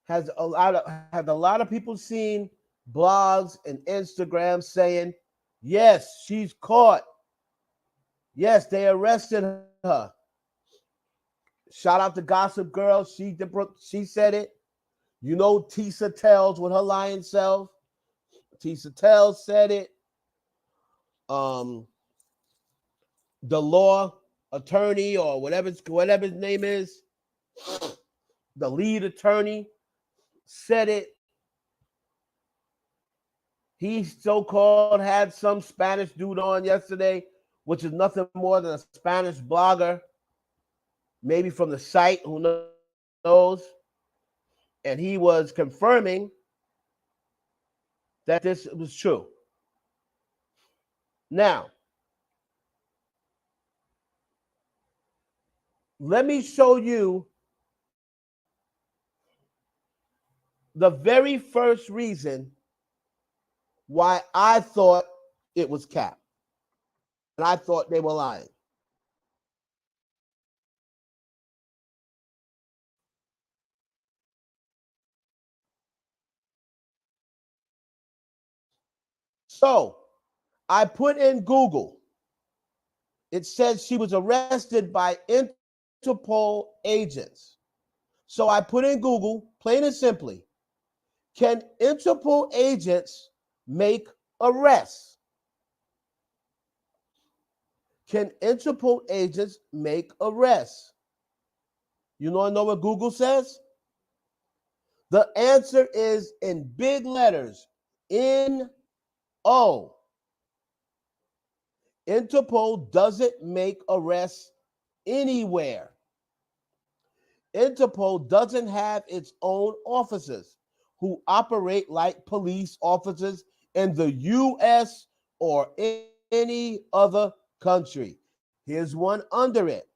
has a lot of people seen blogs and Instagram saying, yes, she's caught. Yes, they arrested her. Shout out to Gossip Girl. She said it. You know, Tisa Tells with her lying self. Tisa Tells said it. The law attorney or whatever his name is, the lead attorney said it. He so-called had some Spanish dude on yesterday, which is nothing more than a Spanish blogger, maybe from the site, who knows? And he was confirming that this was true. Now, let me show you the very first reason why I thought it was cap. And I thought they were lying. So I put in Google. It says she was arrested by Interpol agents. So I put in Google, plain and simply, can Interpol agents make arrests? Can Interpol agents make arrests? You want to know what Google says? The answer is in big letters, N-O. Interpol doesn't make arrests anywhere. Interpol doesn't have its own officers who operate like police officers in the U.S. or any other country. Here's one under it.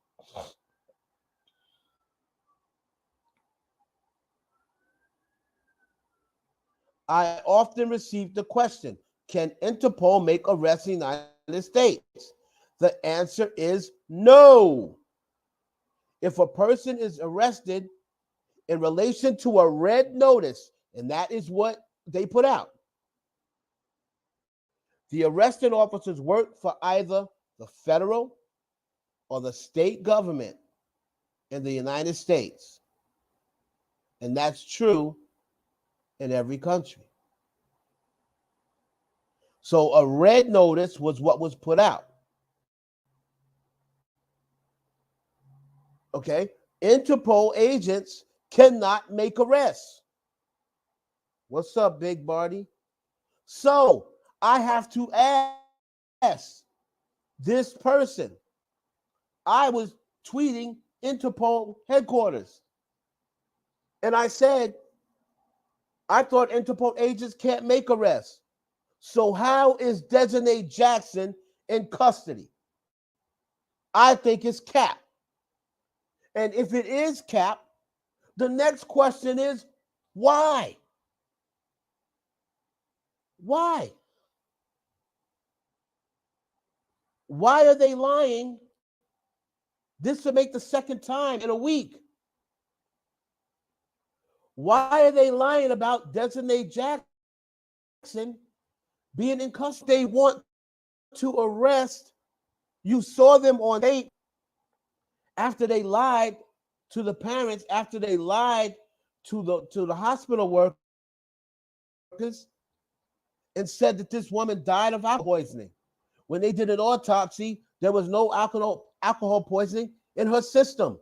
I often receive the question, can Interpol make arrests in the United States? The answer is no. If a person is arrested in relation to a red notice, and that is what they put out, the arresting officers work for either the federal or the state government in the United States. And that's true in every country. So a red notice was what was put out. Okay? Interpol agents cannot make arrests. What's up, Big Barty? So I have to ask this person, I was tweeting Interpol headquarters. And I said, I thought Interpol agents can't make arrests. So how is Designate Jackson in custody? I think it's cap. And if it is cap, the next question is why? Why? Why are they lying? This will make the second time in a week. Why are they lying about Designate Jackson being in custody? They want to arrest. You saw them on tape after they lied to the parents, after they lied to the hospital workers and said that this woman died of alcohol poisoning. When they did an autopsy, there was no alcohol poisoning in her system.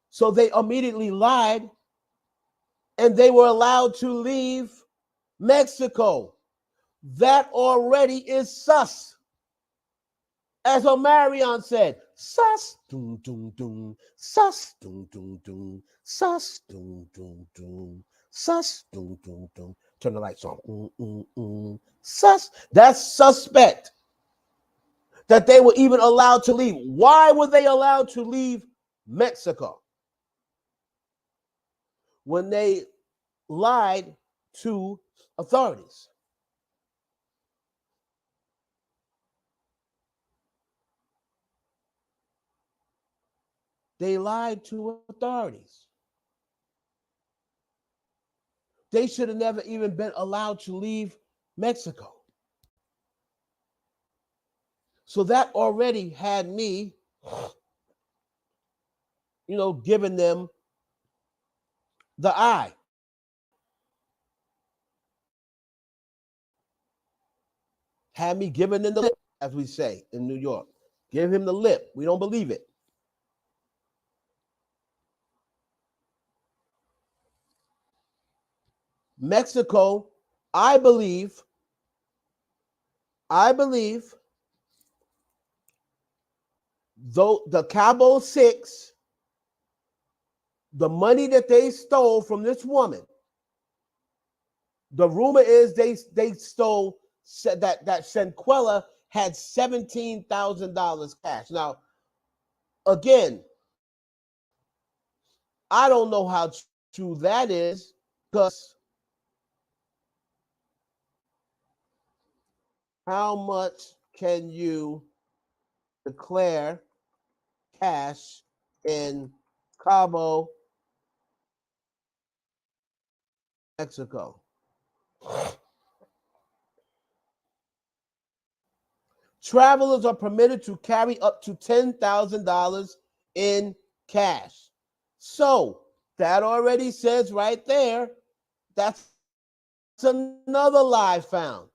So they immediately lied and they were allowed to leave Mexico. That already is sus. As Omarion said, sus, dum, dum, dum, sus, dum, dum, dum, sus, dum, dum, dum, sus, dum, dum, dum. Turn the lights on. Sus. That's suspect that they were even allowed to leave. Why were they allowed to leave Mexico? When they lied to authorities. They lied to authorities. They should have never even been allowed to leave Mexico. So that already had me, giving them the eye. Had me giving them the lip, as we say in New York. Give him the lip. We don't believe it. Mexico, I believe, though the Cabo Six, the money that they stole from this woman, the rumor is they stole that Shanquella had $17,000 cash. Now, again, I don't know how true that is because how much can you declare cash in Cabo, Mexico? Travelers are permitted to carry up to $10,000 in cash. So that already says right there, that's another lie found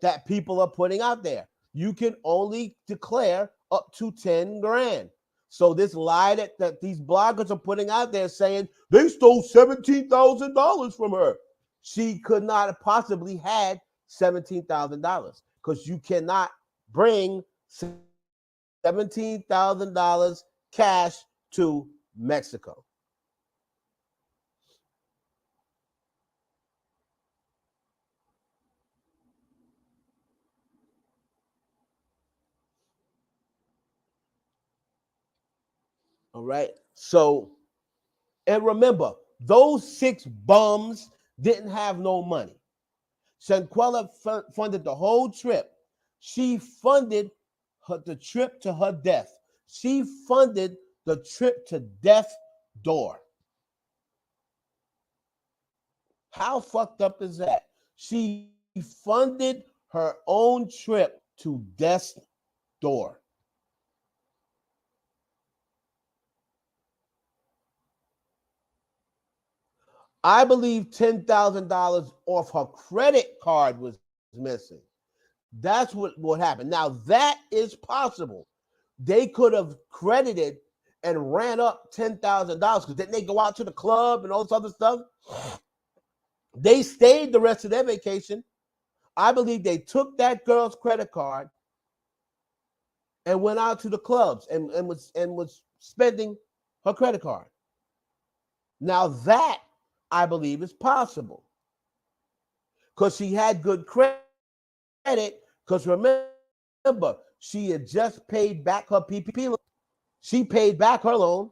that people are putting out there. You can only declare up to 10 grand. So this lie that these bloggers are putting out there saying they stole $17,000 from her. She could not have possibly had $17,000 because you cannot bring $17,000 cash to Mexico. All right. So, and remember, those 6 bums didn't have no money. Shanquella funded the whole trip. She funded the trip to her death. She funded the trip to death door. How fucked up is that? She funded her own trip to death's door. I believe $10,000 off her credit card was missing. That's what happened. Now, that is possible. They could have credited and ran up $10,000 because didn't they go out to the club and all this other stuff? They stayed the rest of their vacation. I believe they took that girl's credit card and went out to the clubs and was spending her credit card. Now that I believe is possible because she had good credit. Because remember, she had just paid back her PPP loan. She paid back her loan.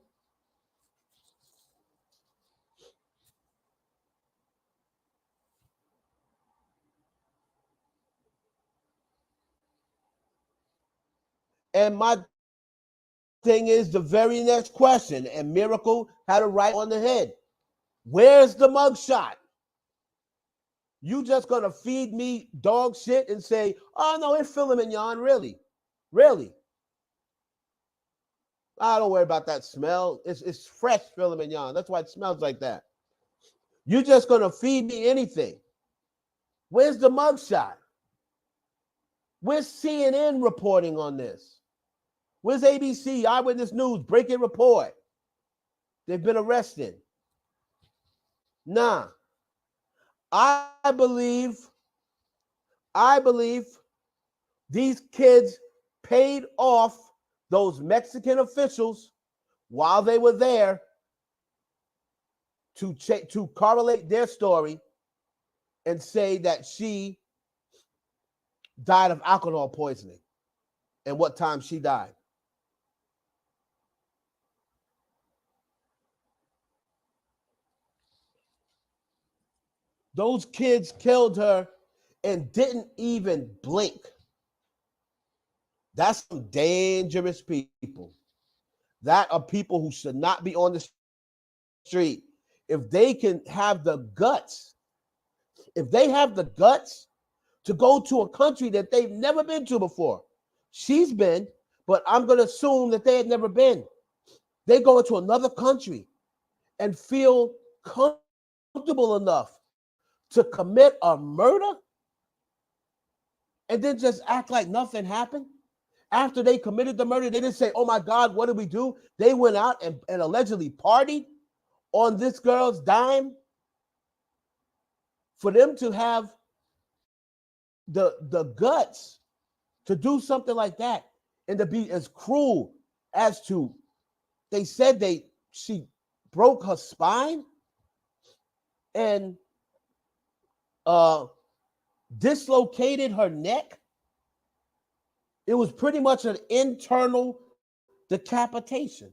And my thing is the very next question, and Miracle had it right on the head. Where's the mugshot? You just gonna feed me dog shit and say, oh no, it's filet mignon, really? Really? I don't worry about that smell. It's fresh filet mignon. That's why it smells like that. You just gonna feed me anything. Where's the mugshot? Where's CNN reporting on this? Where's ABC, Eyewitness News, breaking report? They've been arrested. Nah. I believe these kids paid off those Mexican officials while they were there to correlate their story and say that she died of alcohol poisoning and what time she died. Those kids killed her and didn't even blink. That's some dangerous people. That are people who should not be on the street. If they can have the guts, if they have the guts to go to a country that they've never been to before. She's been, but I'm going to assume that they had never been. They go into another country and feel comfortable enough to commit a murder and then just act like nothing happened. After they committed the murder, they didn't say, oh my God, what did we do? They went out and allegedly partied on this girl's dime. For them to have the guts to do something like that and to be as cruel as to, they said she broke her spine and dislocated her neck. It was pretty much an internal decapitation.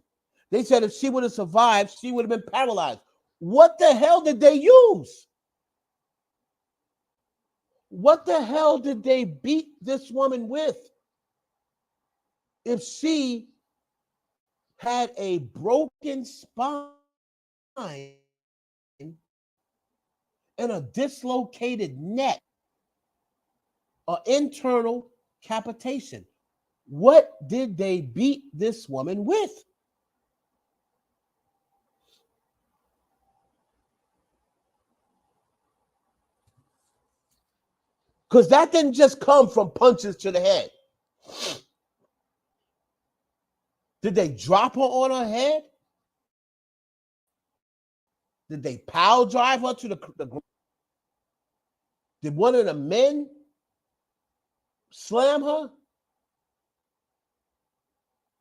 They said if she would have survived, she would have been paralyzed. What the hell did they use? What the hell did they beat this woman with? If she had a broken spine and a dislocated neck, an internal capitation, what did they beat this woman with? Because that didn't just come from punches to the head. Did they drop her on her head? Did they pile drive her to the ground? Did one of the men slam her?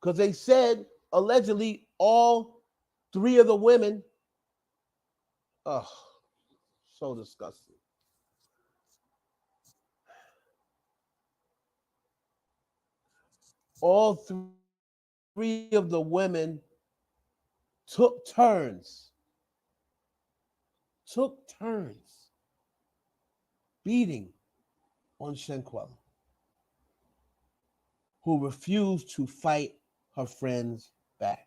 Because they said allegedly all three of the women, oh, so disgusting. All three of the women took turns beating on Shanquella, who refused to fight her friends back.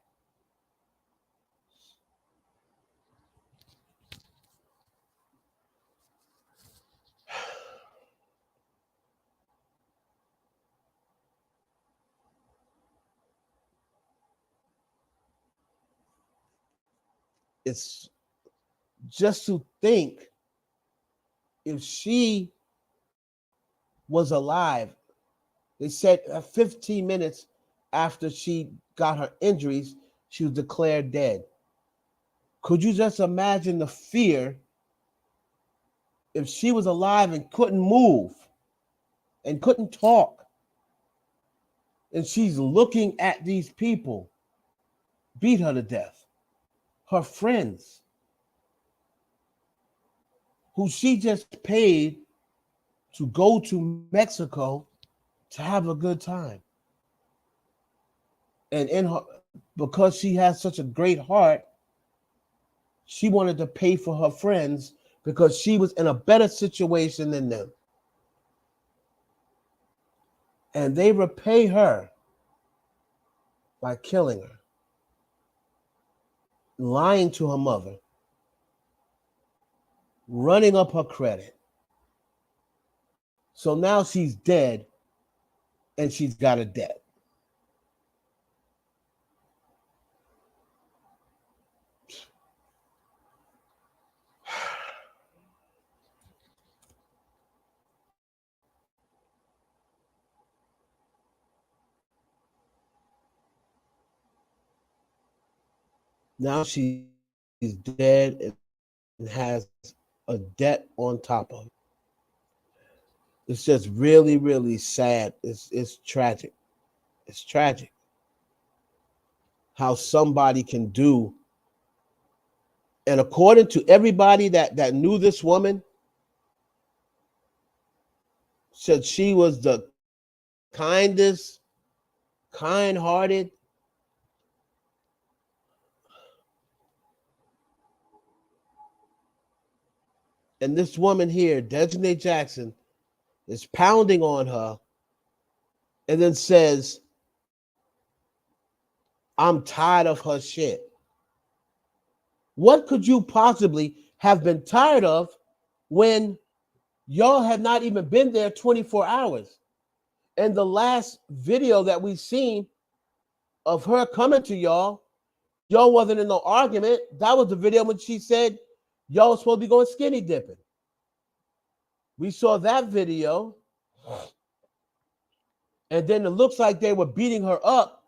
It's just to think if she was alive, they said 15 minutes after she got her injuries, she was declared dead. Could you just imagine the fear if she was alive and couldn't move and couldn't talk? And she's looking at these people beat her to death. Her friends, who she just paid to go to Mexico to have a good time. And in her, because she has such a great heart, she wanted to pay for her friends because she was in a better situation than them. And they repay her by killing her, lying to her mother, running up her credit. So now she's dead and she's got a debt. Now she's dead and has a debt on top of it. It's just really, really sad. It's tragic. It's tragic how somebody can do. And according to everybody that knew this woman, said she was the kindest, kind-hearted. And this woman here, Desiree Jackson, is pounding on her and then says, I'm tired of her shit. What could you possibly have been tired of when y'all had not even been there 24 hours? And the last video that we seen of her coming to y'all wasn't in no argument. That was the video when she said y'all was supposed to be going skinny dipping. We saw that video. And then it looks like they were beating her up.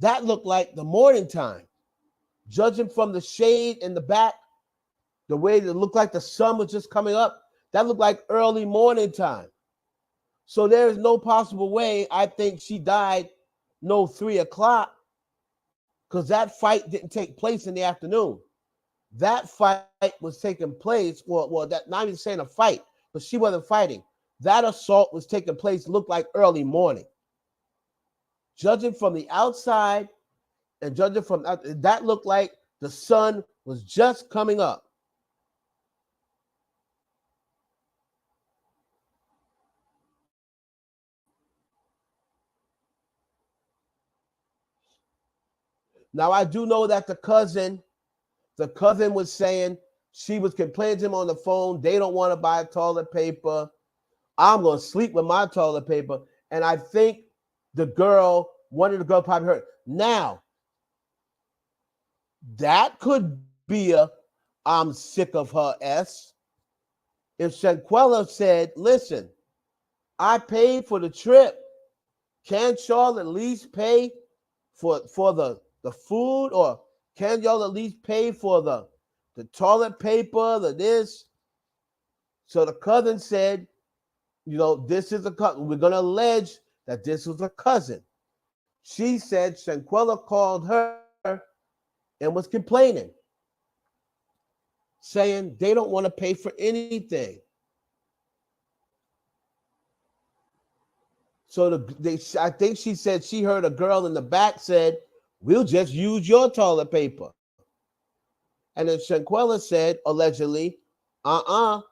That looked like the morning time. Judging from the shade in the back, the way it looked like the sun was just coming up, that looked like early morning time. So there is no possible way I think she died no 3 o'clock, because that fight didn't take place in the afternoon. That fight was taking place, well, that not even saying a fight, but she wasn't fighting. That assault was taking place, looked like early morning. Judging from the outside and judging from that, looked like the sun was just coming up. Now I do know that the cousin was saying, she was complaining to him on the phone, they don't want to buy toilet paper. I'm gonna sleep with my toilet paper. And I think one of the girls probably heard. Now, that could be a I'm sick of her S. If Shanquella said, listen, I paid for the trip. Can't y'all at least pay for the food? Or can y'all at least pay for the toilet paper, the this? So the cousin said, this is a cousin. We're gonna allege that this was a cousin. She said Shanquella called her and was complaining, saying they don't want to pay for anything. So I think she said she heard a girl in the back said, we'll just use your toilet paper. And then Shanquella said, allegedly, I'm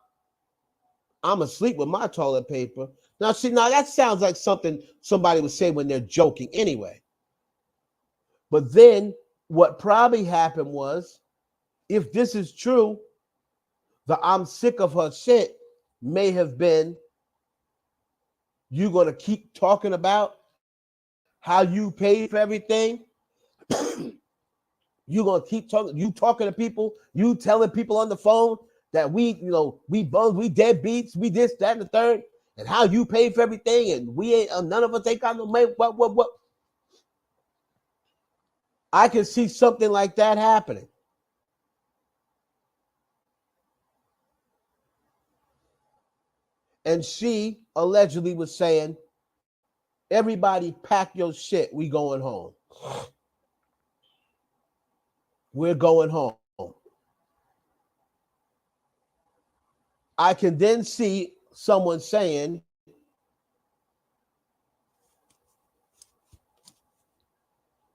asleep with my toilet paper. Now that sounds like something somebody would say when they're joking anyway. But then what probably happened was, if this is true, the I'm sick of her shit may have been, you gonna keep talking about how you paid for everything. You gonna keep talking to people, you telling people on the phone that we bums, we deadbeats, we this, that, and the third, and how you paid for everything, and we ain't none of us ain't got no money. What? I can see something like that happening. And she allegedly was saying, Everybody pack your shit. We going home. We're going home. I can then see someone saying,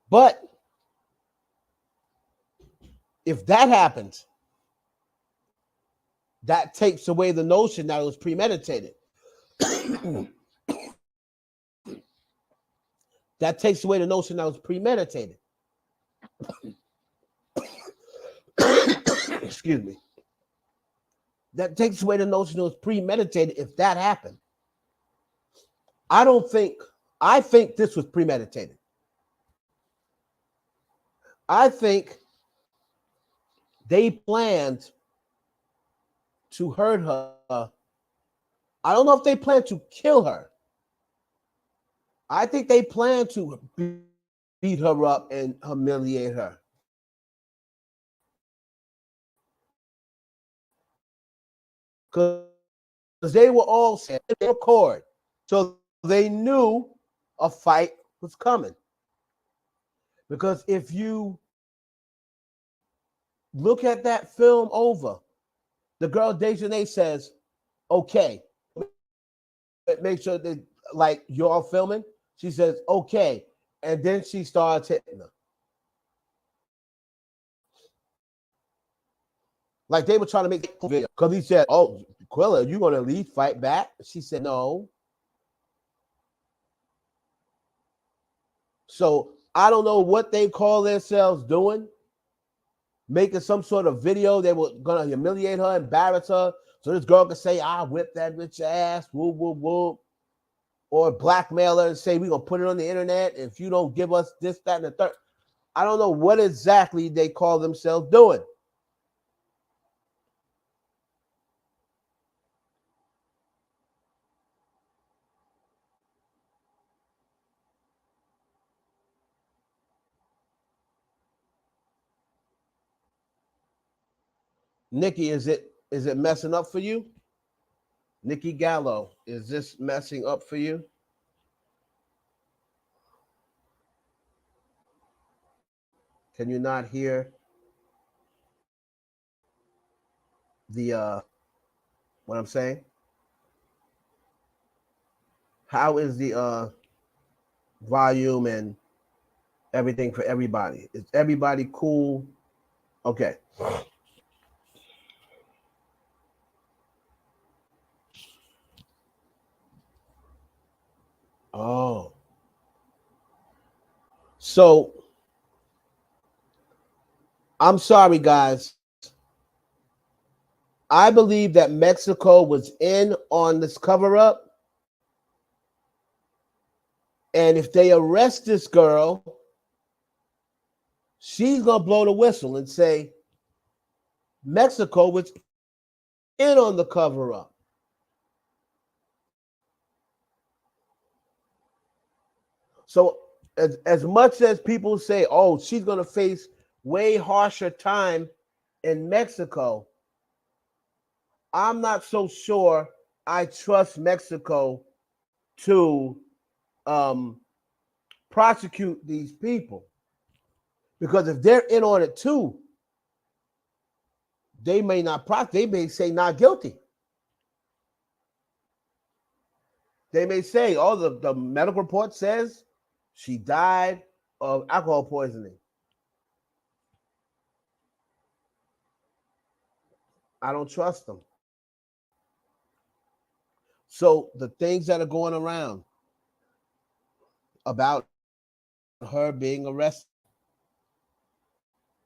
but if that happens, that takes away the notion that it was premeditated. That takes away the notion that it was premeditated. Excuse me. That takes away the notion it was premeditated if that happened. I think this was premeditated. I think they planned to hurt her. I don't know if they planned to kill her. I think they planned to beat her up and humiliate her. Because they were all saying they record. So they knew a fight was coming. Because if you look at that film over, the girl Dejanay says, okay, make sure that, like, you're all filming. She says, okay. And then she starts hitting her. Like they were trying to make it video. Because he said, oh, Kller, you going to at least fight back? She said, no. So I don't know what they call themselves doing. Making some sort of video. They were going to humiliate her, embarrass her. So this girl could say, I whipped that bitch ass. Whoop, whoop, whoop. Or blackmail her and say, we're going to put it on the internet. If you don't give us this, that, and the third. I don't know what exactly they call themselves doing. Nikki, is it messing up for you? Nikki Gallo, is this messing up for you? Can you not hear the what I'm saying? How is the volume and everything for everybody? Is everybody cool? Okay. Oh. So I'm sorry, guys. I believe that Mexico was in on this cover up. And if they arrest this girl, she's going to blow the whistle and say Mexico was in on the cover up. So as much as people say, oh, she's going to face way harsher time in Mexico, I'm not so sure I trust Mexico to prosecute these people. Because if they're in on it too, they may not prosecute. They may say not guilty. They may say, oh, the medical report says she died of alcohol poisoning. I don't trust them. So the things that are going around about her being arrested,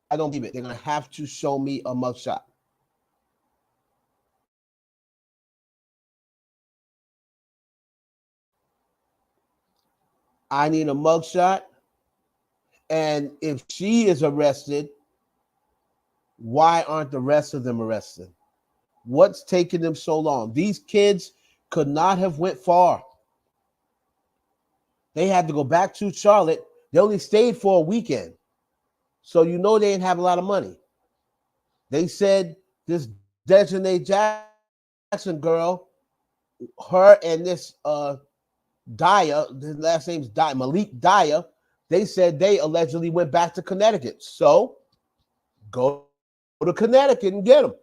I don't believe it. They're going to have to show me a mugshot. I need a mugshot. And if she is arrested, why aren't the rest of them arrested? What's taking them so long? These kids could not have went far. They had to go back to Charlotte. They only stayed for a weekend. So you know they didn't have a lot of money. They said this Desiree Jackson girl, her and this Dyer, his last name's Dyer, Malik Dyer, they said they allegedly went back to Connecticut. So go to Connecticut and get him.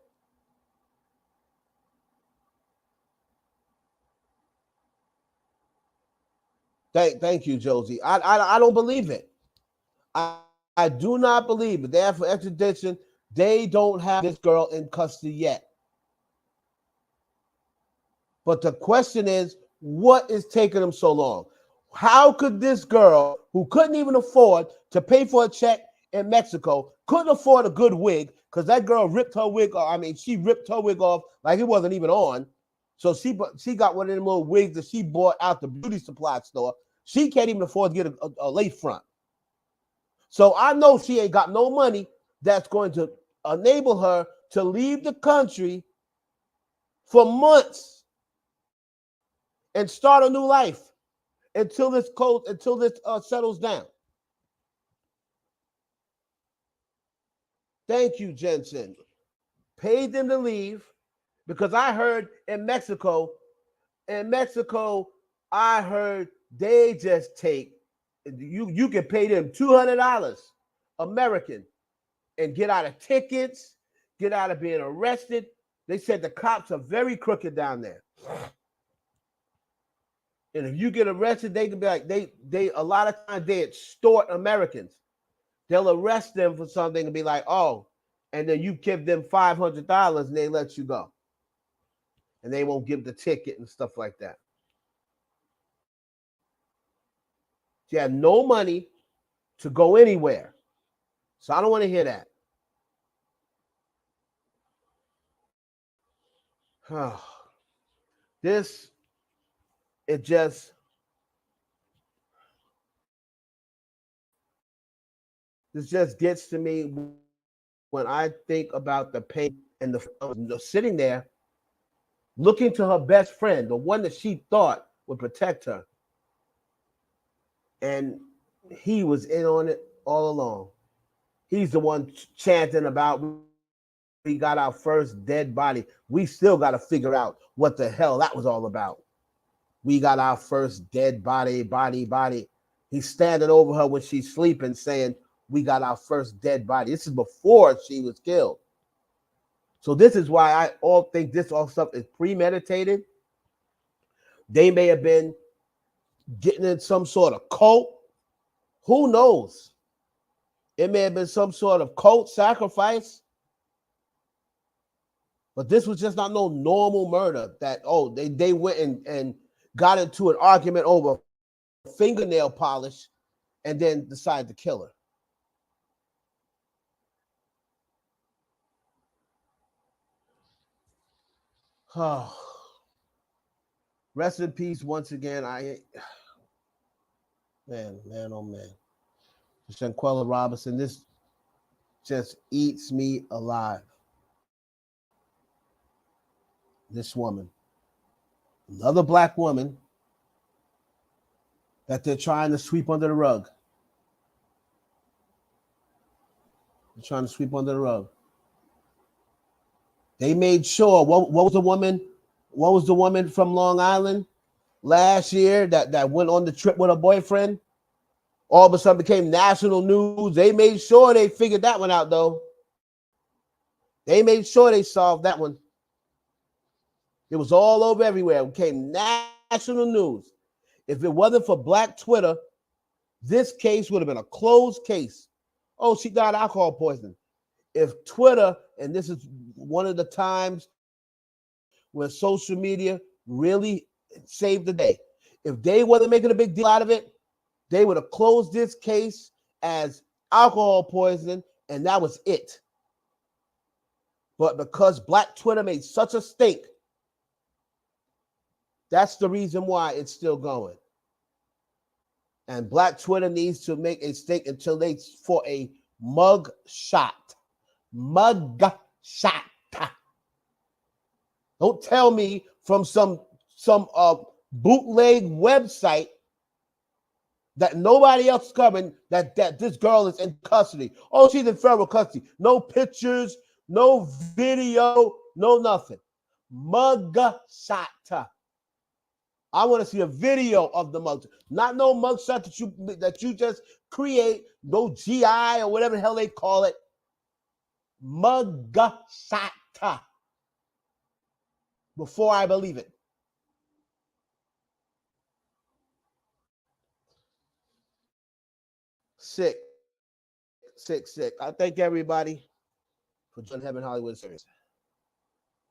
Thank you, Josie. I don't believe it. I do not believe it. They have for extradition. They don't have this girl in custody yet. But the question is, what is taking them so long? How could this girl, who couldn't even afford to pay for a check in Mexico, couldn't afford a good wig, because that girl ripped her wig off. I mean, she ripped her wig off like it wasn't even on. So she got one of them little wigs that she bought out the beauty supply store. She can't even afford to get a lace front. So I know she ain't got no money that's going to enable her to leave the country for months and start a new life until this settles down. Thank you, Jensen. Paid them to leave because I heard in Mexico, I heard they just take you can pay them $200 American and get out of tickets, get out of being arrested. They said the cops are very crooked down there. And if you get arrested, they can be like, they a lot of times they extort Americans. They'll arrest them for something and be like, oh, and then you give them $500 and they let you go. And they won't give the ticket and stuff like that. She had no money to go anywhere. So I don't want to hear that. This, it just, this just gets to me when I think about the pain and the sitting there looking to her best friend, the one that she thought would protect her. And he was in on it all along. He's the one chanting about we got our first dead body. We still got to figure out what the hell that was all about. We got our first dead body. He's standing over her when she's sleeping saying, we got our first dead body. This is before she was killed. So this is why I all think this all stuff is premeditated. They may have been getting in some sort of cult. Who knows? It may have been some sort of cult sacrifice. But this was just not no normal murder that, oh, they went and got into an argument over fingernail polish and then decided to kill her. Oh. Rest in peace once again. Man, oh man. Shanquella Robinson, this just eats me alive. This woman, another black woman that they're trying to sweep under the rug. They're trying to sweep under the rug. They made sure, what was the woman? What was the woman from Long Island last year that went on the trip with her boyfriend? All of a sudden became national news. They made sure they figured that one out, though. They made sure they solved that one. It was all over everywhere. It became national news. If it wasn't for Black Twitter, this case would have been a closed case. Oh, she died of alcohol poisoning. If Twitter, and this is one of the times when social media really saved the day. If they wasn't making a big deal out of it, they would have closed this case as alcohol poisoning, and that was it. But because Black Twitter made such a stink, that's the reason why it's still going. And Black Twitter needs to make a stink until they for a mug shot. Mug shot. Don't tell me from some bootleg website that nobody else is covering that this girl is in custody. Oh, she's in federal custody. No pictures, no video, no nothing. Mug shot. I want to see a video of the mugshot, not no mugshot that you just create, no GI or whatever the hell they call it. Mugshot. Before I believe it. Sick. I thank everybody for joining Heaven Hollywood series.